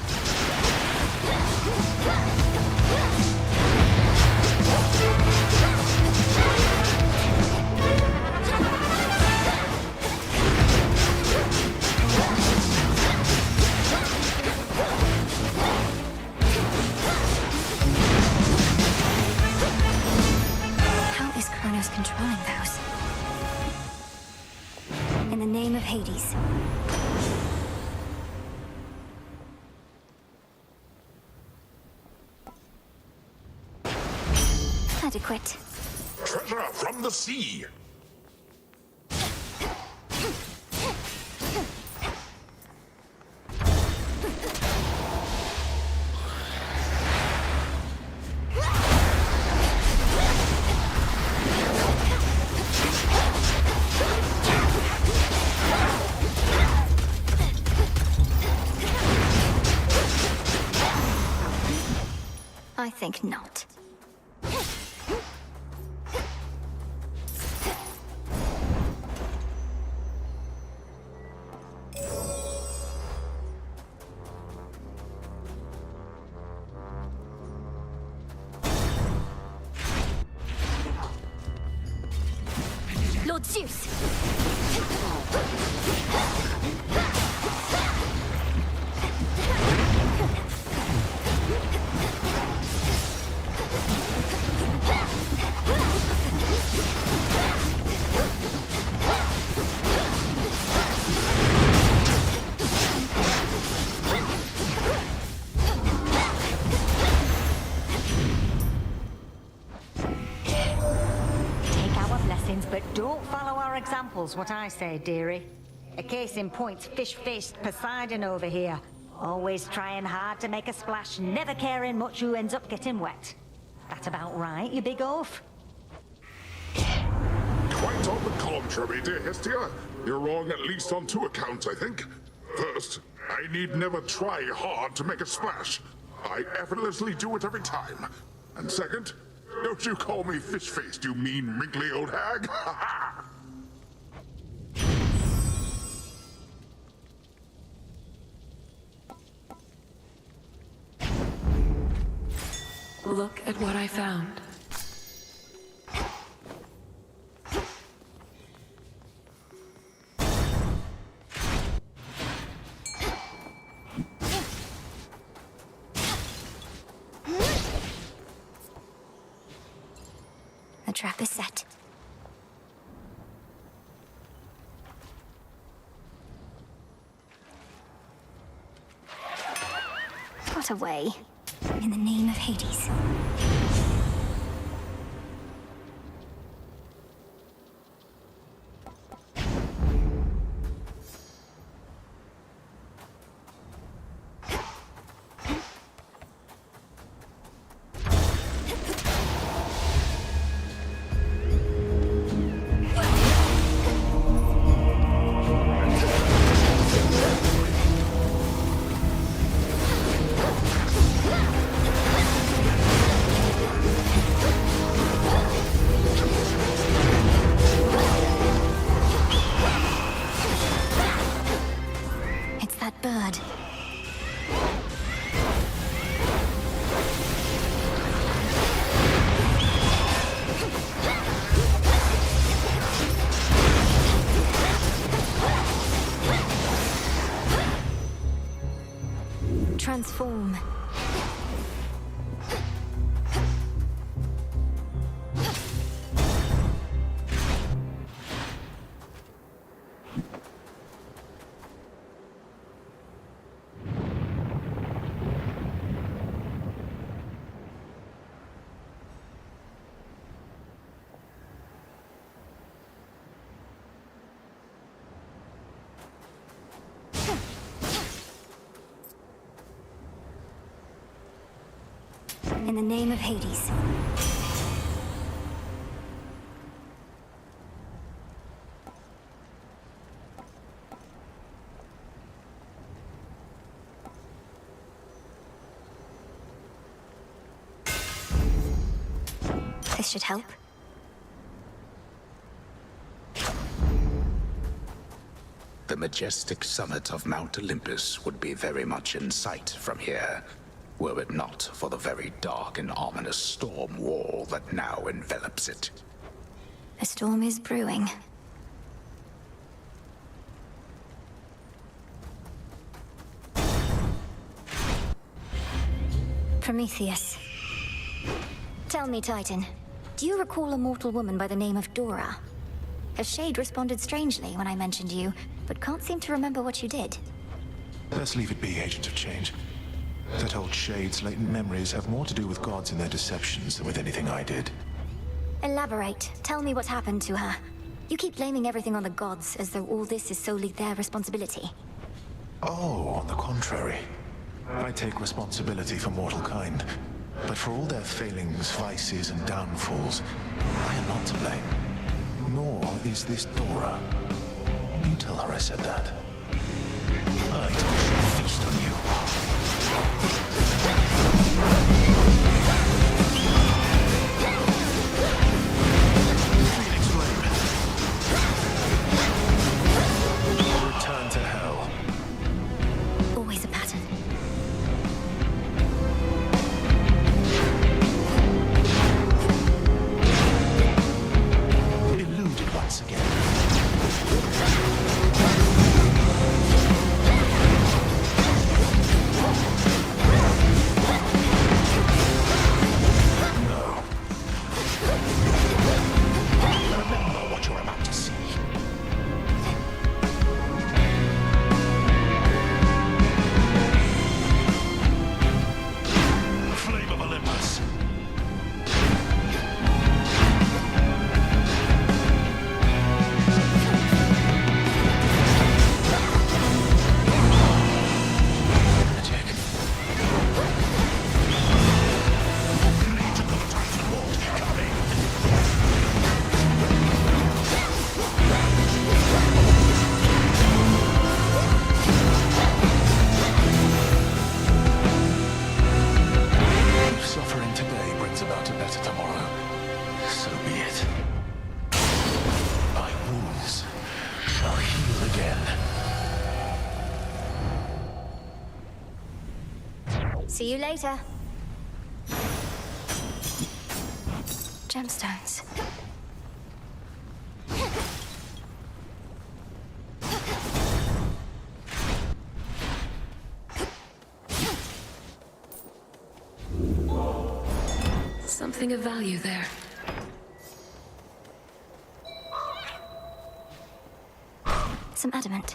How is Kronos controlling those? In the name of Hades. Adequate. Treasure from the sea! I think not. Lord Zeus! Take our blessings, but don't follow our examples, what I say, dearie. A case in point's fish-faced Poseidon over here. Always trying hard to make a splash, never caring much who ends up getting wet. That about right, you big oaf? Quite on the contrary, dear Hestia. You're wrong at least on two accounts, I think. First, I need never try hard to make a splash. I effortlessly do it every time. And second, don't you call me fish-faced, you mean, wrinkly old hag. Look at what I found. The trap is set. Got away. In the name of Hades. Transform. In the name of Hades. This should help. The majestic summit of Mount Olympus would be very much in sight from here, were it not for the very dark and ominous storm wall that now envelops it. A storm is brewing. Prometheus. Tell me, Titan, do you recall a mortal woman by the name of Dora? A shade responded strangely when I mentioned you, but can't seem to remember what you did. Let's leave it be, Agent of Change. That old shade's latent memories have more to do with gods and their deceptions than with anything I did. Elaborate. Tell me what happened to her. You keep blaming everything on the gods, as though all this is solely their responsibility. Oh, on the contrary. I take responsibility for mortal kind. But for all their failings, vices, and downfalls, I am not to blame. Nor is this Dora. You tell her I said that. I shall feast on you. Phoenix Flame. Return to hell. Always a pattern. Eluded once again. See you later. Gemstones. Something of value there. Some adamant.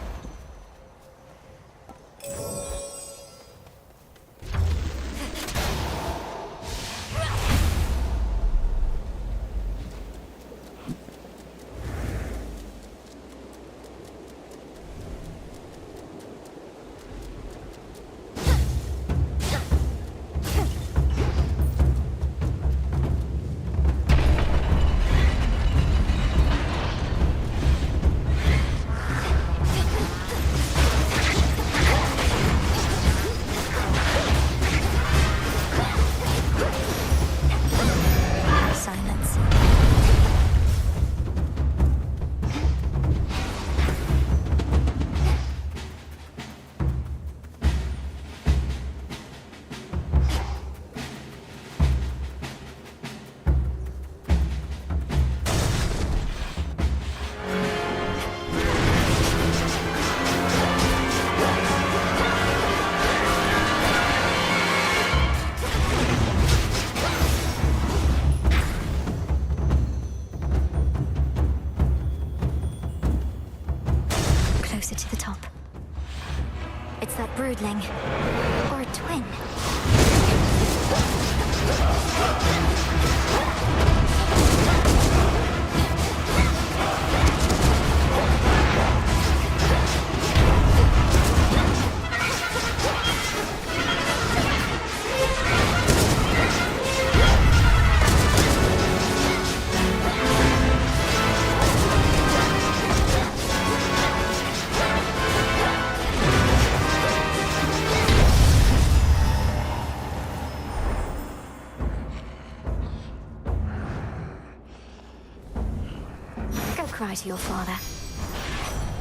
Goodbye to your father.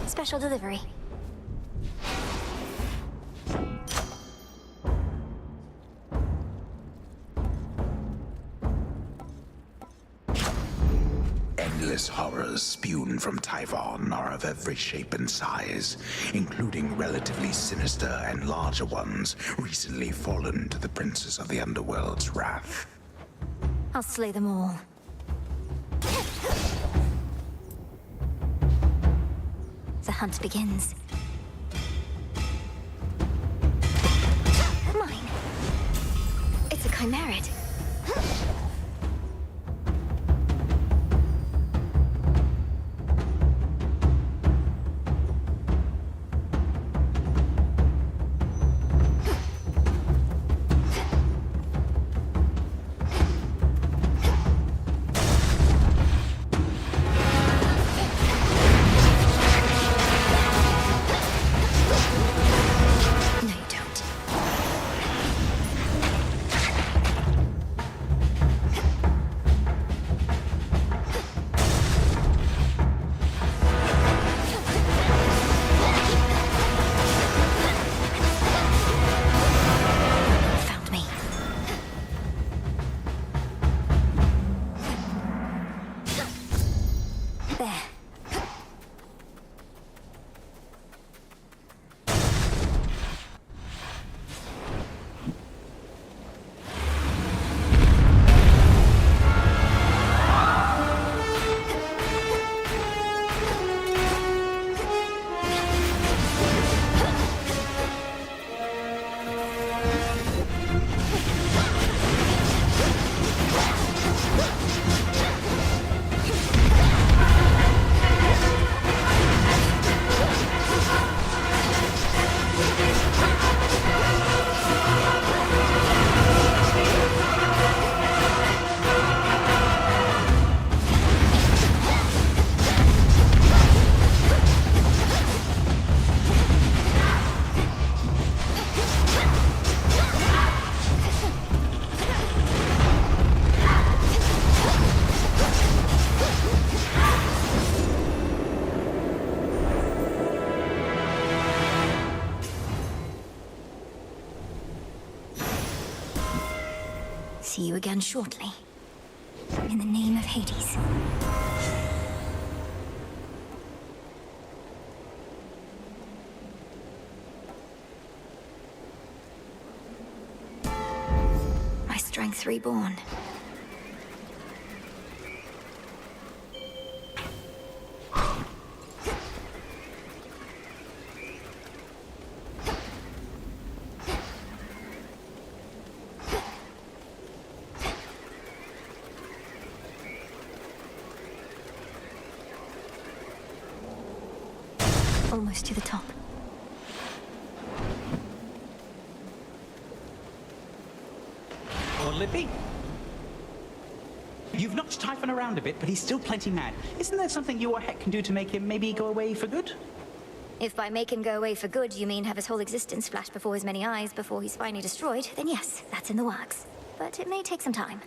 Special delivery. Endless horrors spewed from Typhon are of every shape and size, including relatively sinister and larger ones recently fallen to the princes of the underworld's wrath. I'll slay them all. The hunt begins. Mine. It's a chimerid. See you again shortly. In the name of Hades. My strength reborn. Almost to the top. Or Lippy? You've knocked Typhon around a bit, but he's still plenty mad. Isn't there something you or Heck can do to make him maybe go away for good? If by make him go away for good, you mean have his whole existence flash before his many eyes before he's finally destroyed, then yes, that's in the works. But it may take some time.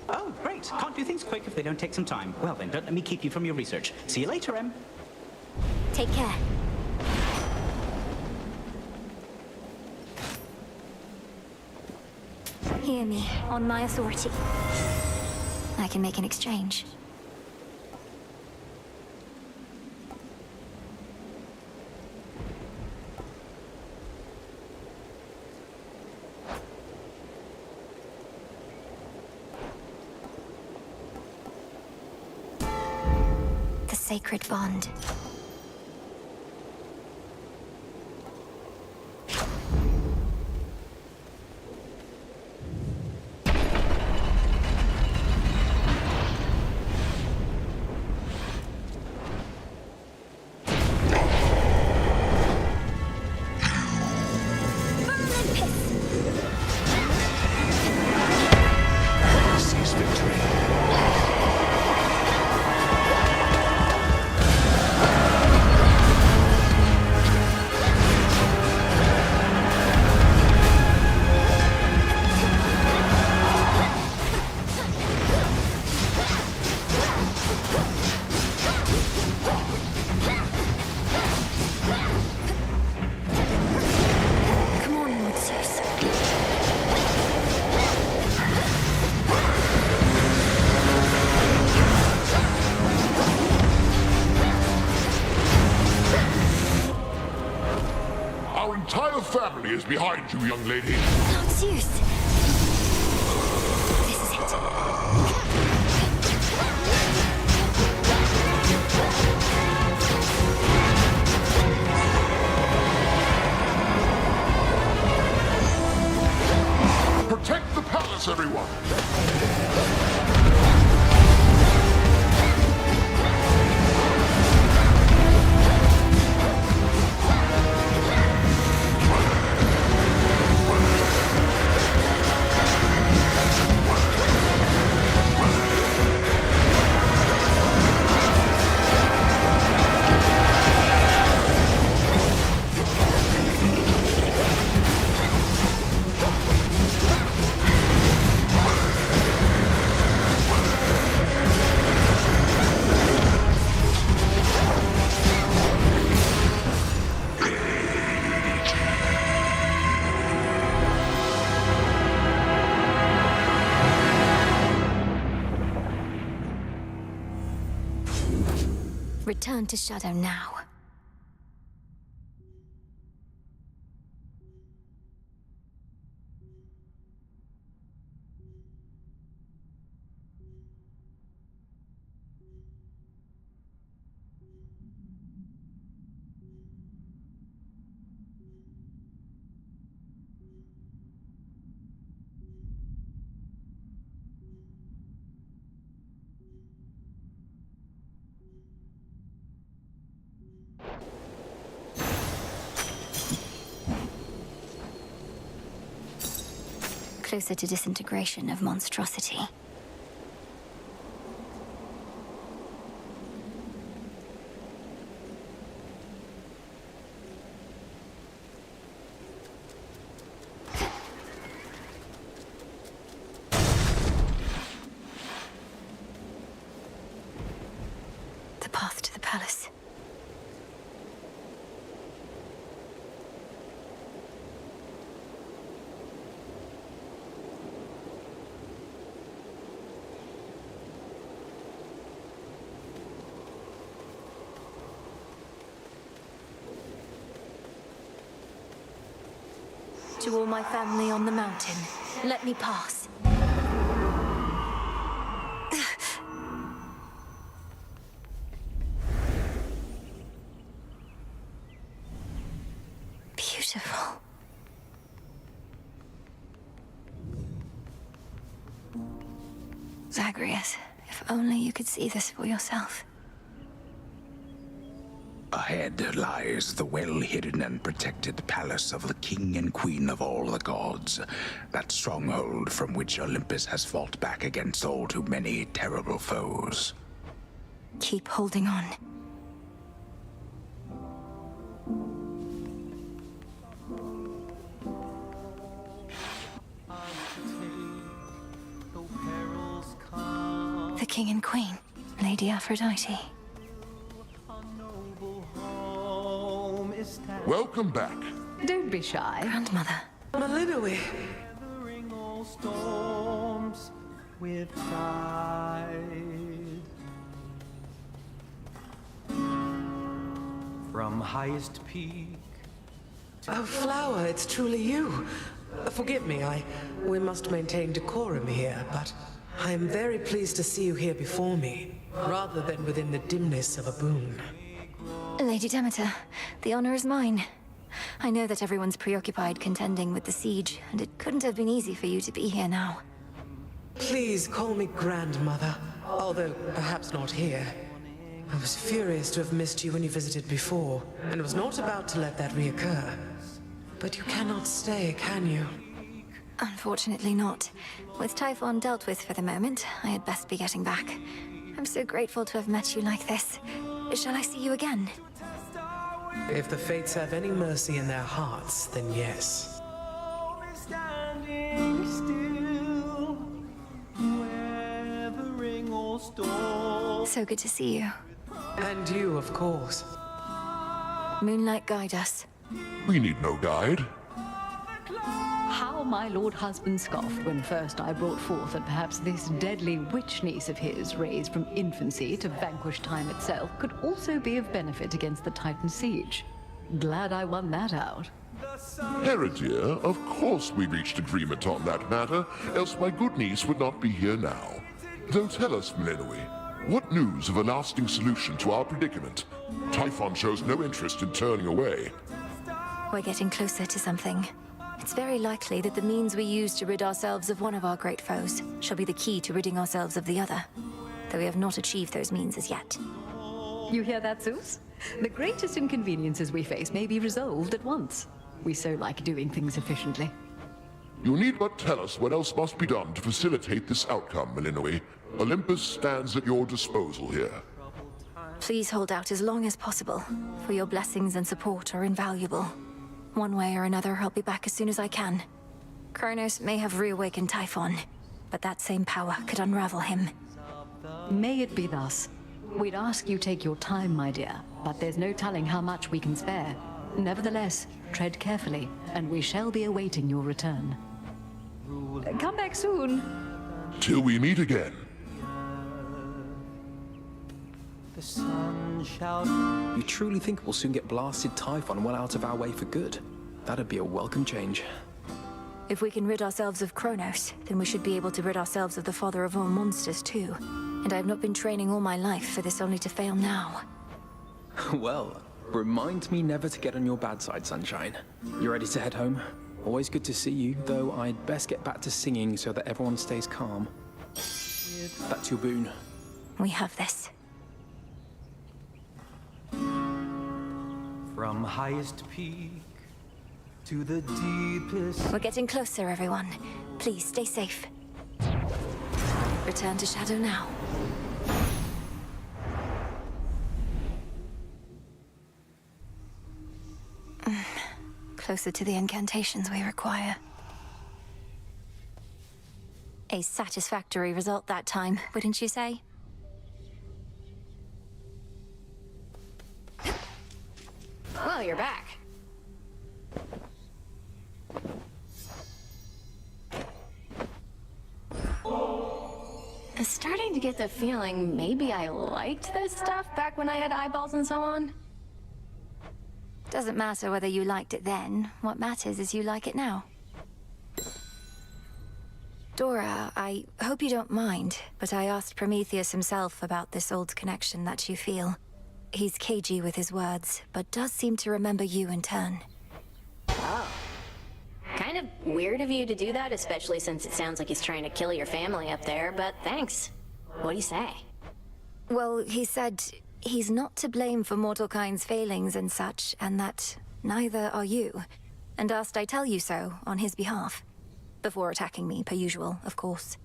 Oh, great. Can't do things quick if they don't take some time. Well then, don't let me keep you from your research. See you later, Em. Take care. Hear me, on my authority. I can make an exchange. The sacred bond. Seize victory. Our entire family is behind you, young lady. Lord Zeus! This is it. Protect the palace, everyone! Return to Shadow now. Closer to disintegration of monstrosity. The path to the palace. To all my family on the mountain, let me pass. Beautiful. Zagreus, if only you could see this for yourself. Ahead lies the well-hidden and protected palace of the king and queen of all the gods. That stronghold from which Olympus has fought back against all too many terrible foes. Keep holding on. The king and queen, Lady Aphrodite. Welcome back. Don't be shy. Grandmother. Melinoe. Storms with pride. From highest peak. Oh, Flower, it's truly you. Forgive me, we must maintain decorum here, but I am very pleased to see you here before me, rather than within the dimness of a boon. Lady Demeter, the honor is mine. I know that everyone's preoccupied contending with the siege, and it couldn't have been easy for you to be here now. Please call me Grandmother, although perhaps not here. I was furious to have missed you when you visited before, and was not about to let that reoccur. But you cannot stay, can you? Unfortunately not. With Typhon dealt with for the moment, I had best be getting back. I'm so grateful to have met you like this. Shall I see you again? If the fates have any mercy in their hearts, then yes. So good to see you. And you, of course. Moonlight, guide us. We need no guide. How my lord husband scoffed when first I brought forth that perhaps this deadly witch niece of his, raised from infancy to vanquish time itself, could also be of benefit against the Titan siege. Glad I won that out. Hera, dear, of course we reached agreement on that matter, else my good niece would not be here now. Though tell us, Melinoe, what news of a lasting solution to our predicament? Typhon shows no interest in turning away. We're getting closer to something. It's very likely that the means we use to rid ourselves of one of our great foes shall be the key to ridding ourselves of the other, though we have not achieved those means as yet. You hear that, Zeus? The greatest inconveniences we face may be resolved at once. We so like doing things efficiently. You need but tell us what else must be done to facilitate this outcome, Melinoe. Olympus stands at your disposal here. Please hold out as long as possible, for your blessings and support are invaluable. One way or another, I'll be back as soon as I can. Kronos may have reawakened Typhon, but that same power could unravel him. May it be thus. We'd ask you take your time, my dear, but there's no telling how much we can spare. Nevertheless, tread carefully, and we shall be awaiting your return. Come back soon. Till we meet again. The sun shall... You truly think we'll soon get blasted Typhon well out of our way for good? That'd be a welcome change. If we can rid ourselves of Kronos, then we should be able to rid ourselves of the father of all monsters too. And I've not been training all my life for this only to fail now. Well, remind me never to get on your bad side, Sunshine. You ready to head home? Always good to see you, though I'd best get back to singing so that everyone stays calm. That's your boon. We have this. From highest peak to the deepest... We're getting closer, everyone. Please, stay safe. Return to Shadow now. Closer to the incantations we require. A satisfactory result that time, wouldn't you say? Well, you're back. I'm starting to get the feeling maybe I liked this stuff back when I had eyeballs and so on. Doesn't matter whether you liked it then. What matters is you like it now. Dora, I hope you don't mind, but I asked Prometheus himself about this old connection that you feel. He's cagey with his words, but does seem to remember you in turn. Oh. Kind of weird of you to do that, especially since it sounds like he's trying to kill your family up there, but thanks. What do you say? Well, he said he's not to blame for mortal kind's failings and such, and that neither are you, and asked I tell you so on his behalf. Before attacking me, per usual, of course.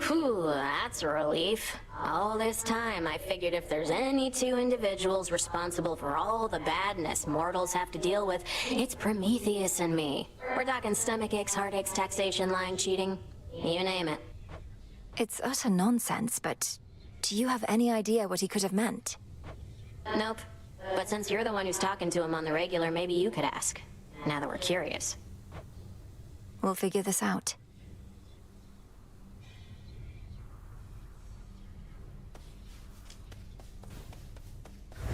Whew, that's a relief. All this time, I figured if there's any two individuals responsible for all the badness mortals have to deal with, it's Prometheus and me. We're talking stomach aches, heartaches, taxation, lying, cheating. You name it. It's utter nonsense, but do you have any idea what he could have meant? Nope. But since you're the one who's talking to him on the regular, maybe you could ask. Now that we're curious. We'll figure this out.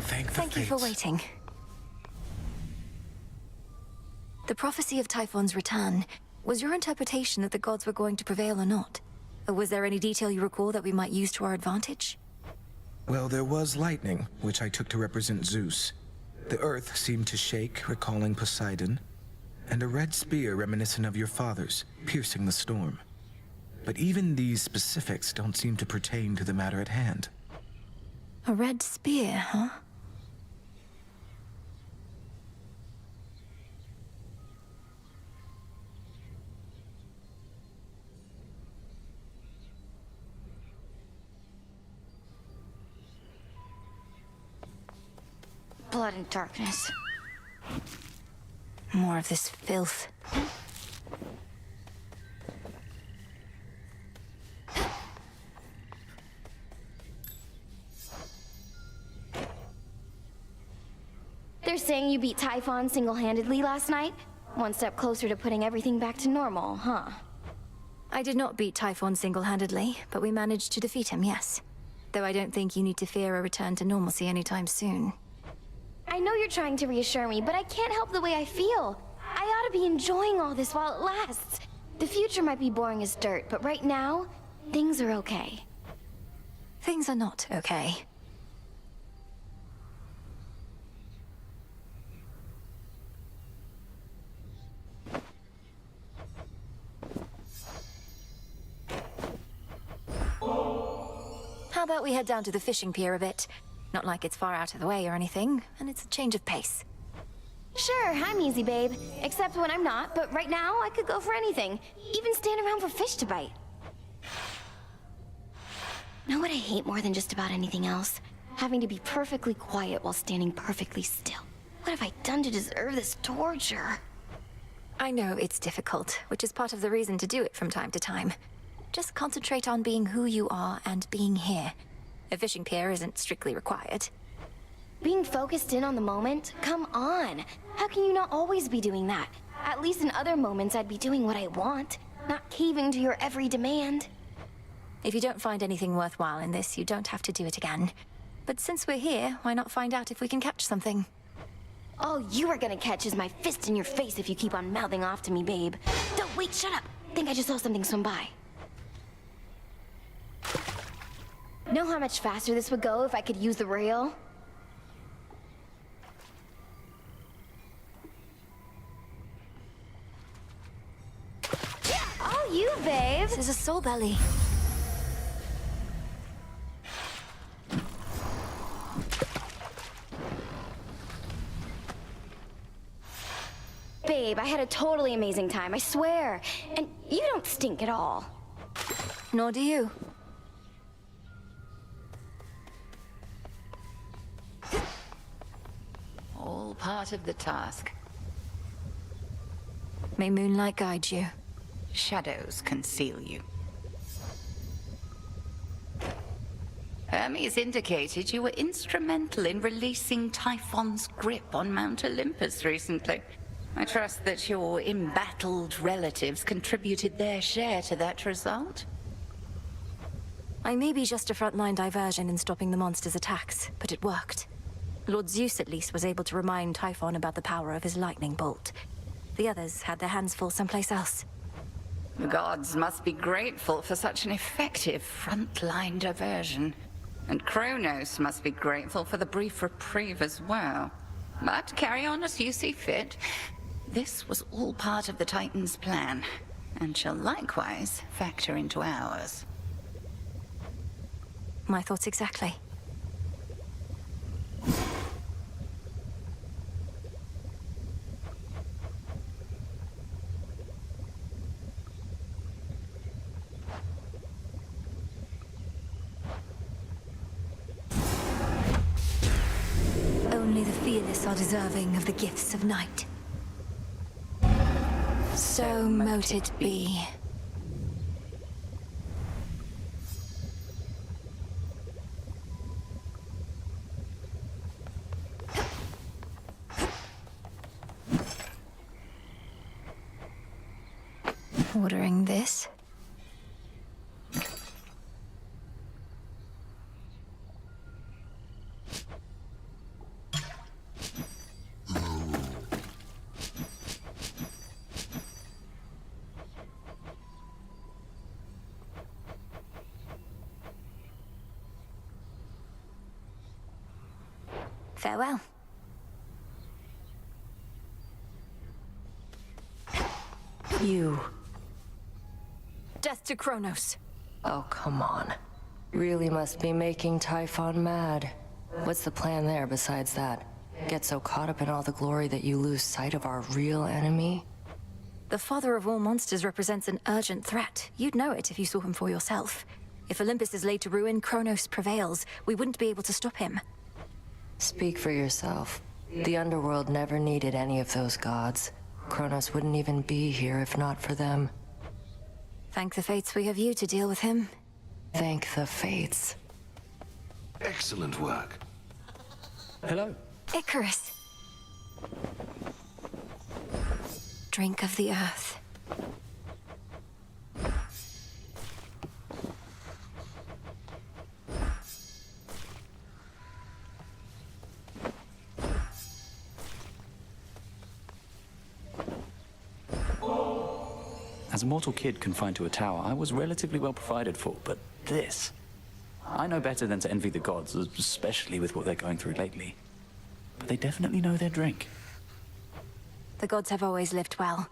Thank you for waiting. The prophecy of Typhon's return, was your interpretation that the gods were going to prevail or not? Or was there any detail you recall that we might use to our advantage? Well, there was lightning, which I took to represent Zeus. The earth seemed to shake, recalling Poseidon, and a red spear reminiscent of your father's, piercing the storm. But even these specifics don't seem to pertain to the matter at hand. A red spear, huh? Blood and darkness. More of this filth. They're saying you beat Typhon single-handedly last night? One step closer to putting everything back to normal, huh? I did not beat Typhon single-handedly, but we managed to defeat him, yes. Though I don't think you need to fear a return to normalcy anytime soon. I know you're trying to reassure me, but I can't help the way I feel. I ought to be enjoying all this while it lasts. The future might be boring as dirt, but right now, things are okay. Things are not okay. How about we head down to the fishing pier a bit? Not like it's far out of the way or anything, and it's a change of pace. Sure, I'm easy, babe. Except when I'm not, but right now, I could go for anything. Even stand around for fish to bite. Know what I hate more than just about anything else? Having to be perfectly quiet while standing perfectly still. What have I done to deserve this torture? I know it's difficult, which is part of the reason to do it from time to time. Just concentrate on being who you are and being here. A fishing pier isn't strictly required. Being focused in on the moment? Come on! How can you not always be doing that? At least in other moments I'd be doing what I want, not caving to your every demand. If you don't find anything worthwhile in this, you don't have to do it again. But since we're here, why not find out if we can catch something? All you are gonna catch is my fist in your face if you keep on mouthing off to me, babe. Don't wait, shut up! Think I just saw something swim by. Know how much faster this would go if I could use the rail? All you, babe! This is a soul belly. Babe, I had a totally amazing time, I swear. And you don't stink at all. Nor do you. All part of the task. May moonlight guide you. Shadows conceal you. Hermes indicated you were instrumental in releasing Typhon's grip on Mount Olympus recently. I trust that your embattled relatives contributed their share to that result? I may be just a frontline diversion in stopping the monster's attacks, but it worked. Lord Zeus at least was able to remind Typhon about the power of his lightning bolt. The others had their hands full someplace else. The gods must be grateful for such an effective frontline diversion. And Kronos must be grateful for the brief reprieve as well. But carry on as you see fit. This was all part of the Titan's plan, and shall likewise factor into ours. My thoughts exactly. Only the fearless are deserving of the gifts of night. So mote it be. Ordering this. Farewell. You. Death to Kronos. Oh, come on. Really must be making Typhon mad. What's the plan there besides that? Get so caught up in all the glory that you lose sight of our real enemy? The father of all monsters represents an urgent threat. You'd know it if you saw him for yourself. If Olympus is laid to ruin, Kronos prevails. We wouldn't be able to stop him. Speak for yourself. The underworld never needed any of those gods. Kronos wouldn't even be here if not for them. Thank the fates we have you to deal with him. Thank the fates. Excellent work. Hello. Icarus. drink of the earth. As a mortal kid confined to a tower, I was relatively well provided for, but this... I know better than to envy the gods, especially with what they're going through lately. But they definitely know their drink. The gods have always lived well,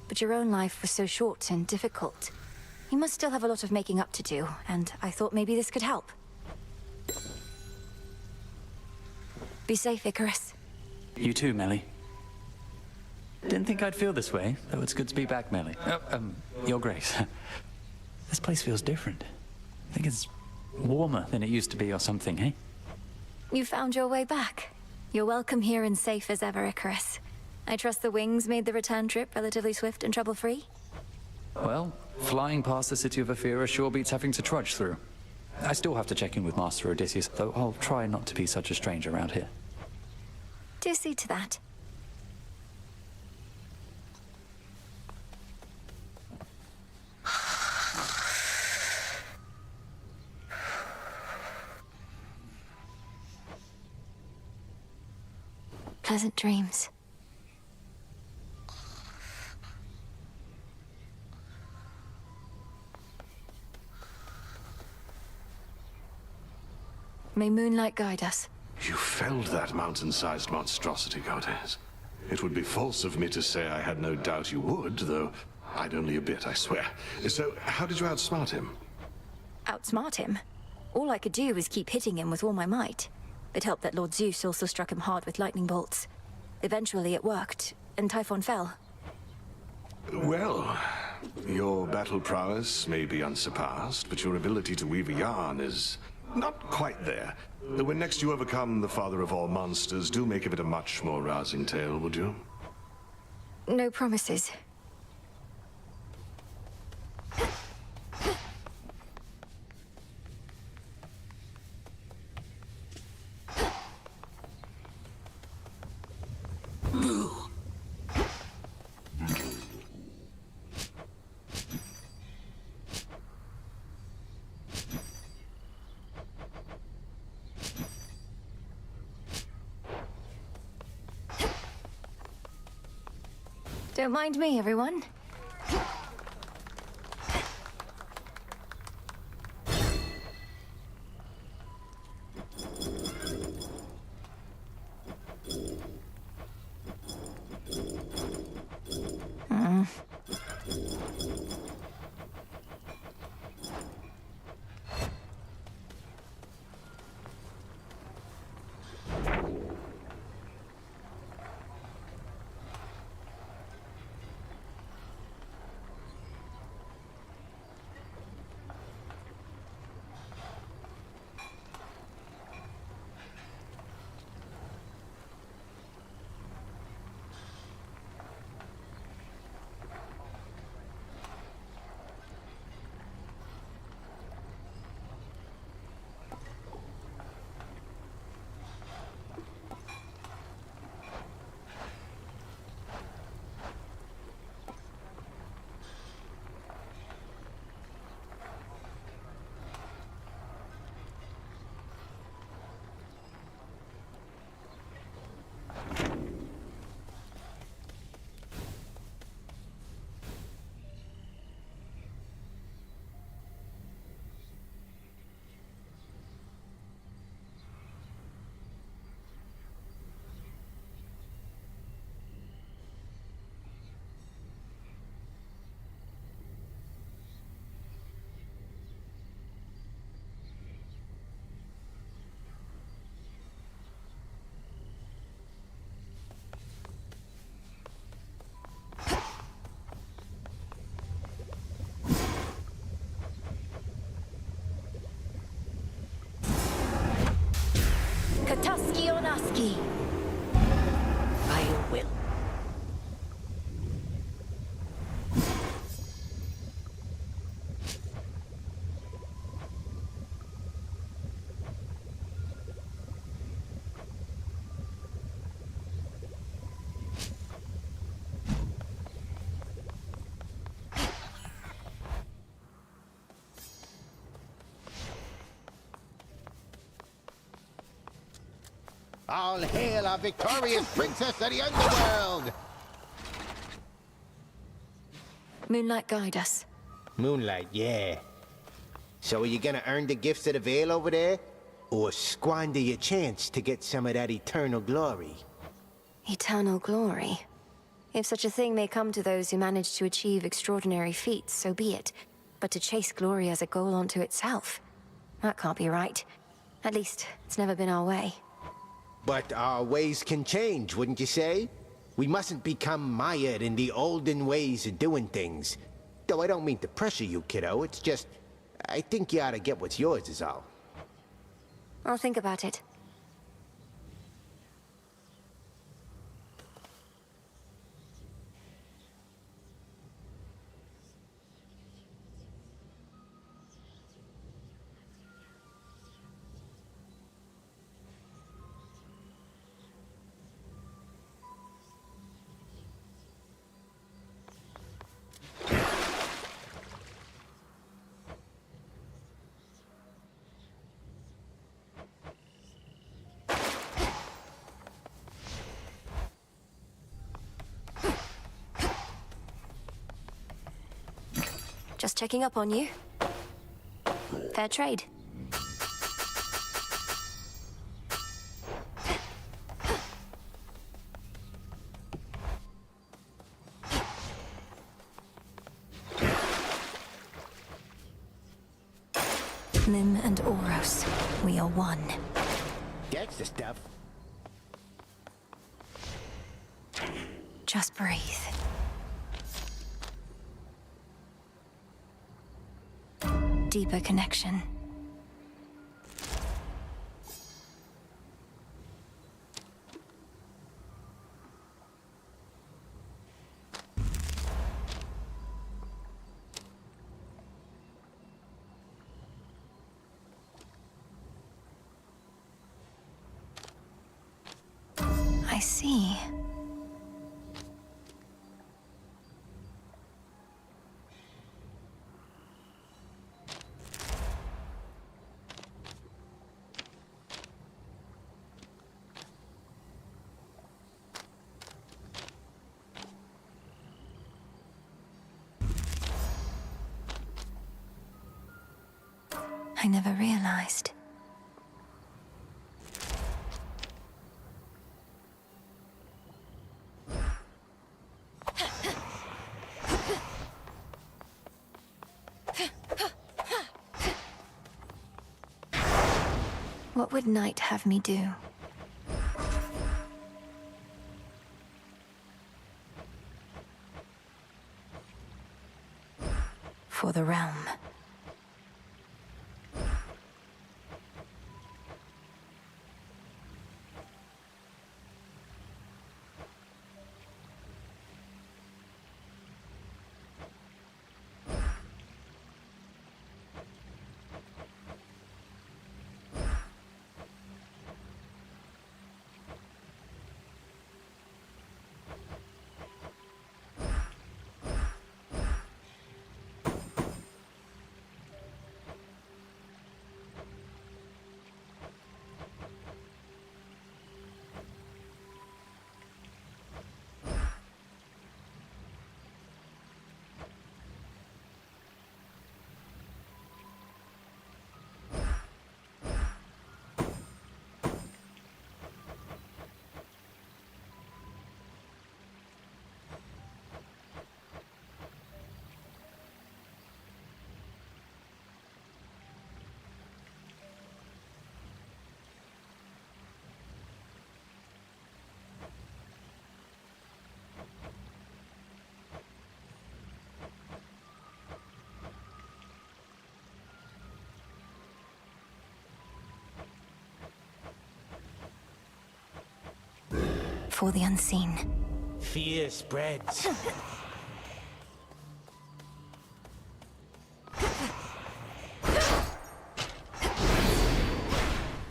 but your own life was so short and difficult. You must still have a lot of making up to do, and I thought maybe this could help. Be safe, Icarus. You too, Melly. Didn't think I'd feel this way, though it's good to be back, Melly. Your Grace. This place feels different. I think it's warmer than it used to be or something, eh? You found your way back. You're welcome here and safe as ever, Icarus. I trust the wings made the return trip relatively swift and trouble-free? Well, flying past the city of Ephyra sure beats having to trudge through. I still have to check in with Master Odysseus, though I'll try not to be such a stranger around here. Do see to that. Pleasant dreams. May moonlight guide us. You felled that mountain-sized monstrosity, Goddess. It would be false of me to say I had no doubt you would, though I'd only a bit, I swear. So, how did you outsmart him? Outsmart him? All I could do was keep hitting him with all my might. It helped that Lord Zeus also struck him hard with lightning bolts. Eventually it worked, and Typhon fell. Well, your battle prowess may be unsurpassed, but your ability to weave a yarn is not quite there. When next you overcome the father of all monsters, do make of it a much more rousing tale, would you? No promises. Don't mind me, everyone. Kataski Onaski. By your will. All hail our victorious princess of the underworld! Moonlight, guide us. Moonlight, yeah. So are you gonna earn the gifts of the Veil over there? Or squander your chance to get some of that eternal glory? Eternal glory. If such a thing may come to those who manage to achieve extraordinary feats, so be it. But to chase glory as a goal unto itself, that can't be right. At least, it's never been our way. But our ways can change, wouldn't you say? We mustn't become mired in the olden ways of doing things. Though I don't mean to pressure you, kiddo. It's just, I think you ought to get what's yours is all. I'll think about it. Just checking up on you. Fair trade. Lim and Oros, we are one. That's the stuff. Just breathe. Deeper connection. I see. I never realized. What would Night have me do? For the realm. For the unseen. Fear spreads.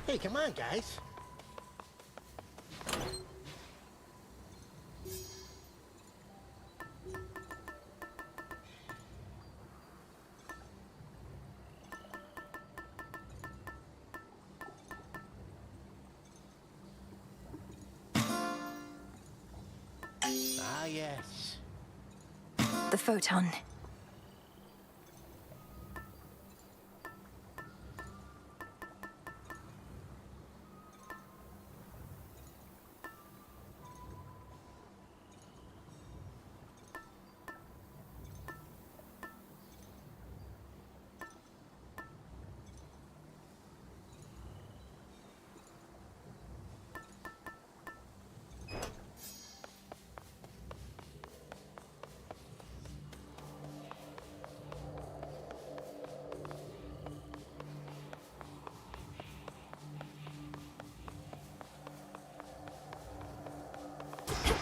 Hey, come on, guys. yes. The photon.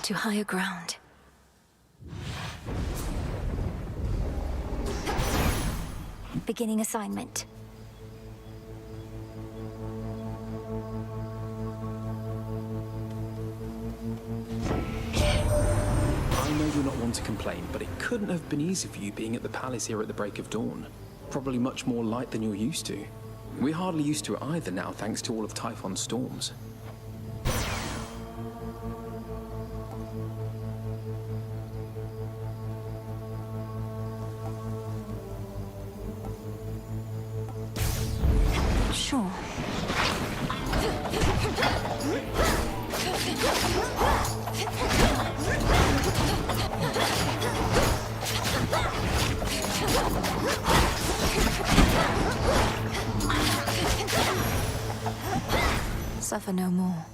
To higher ground. Beginning assignment. I know you're not one to complain, but it couldn't have been easy for you being at the palace here at the break of dawn. Probably much more light than you're used to. We're hardly used to it either now, thanks to all of Typhon's storms. Sure. Suffer no more.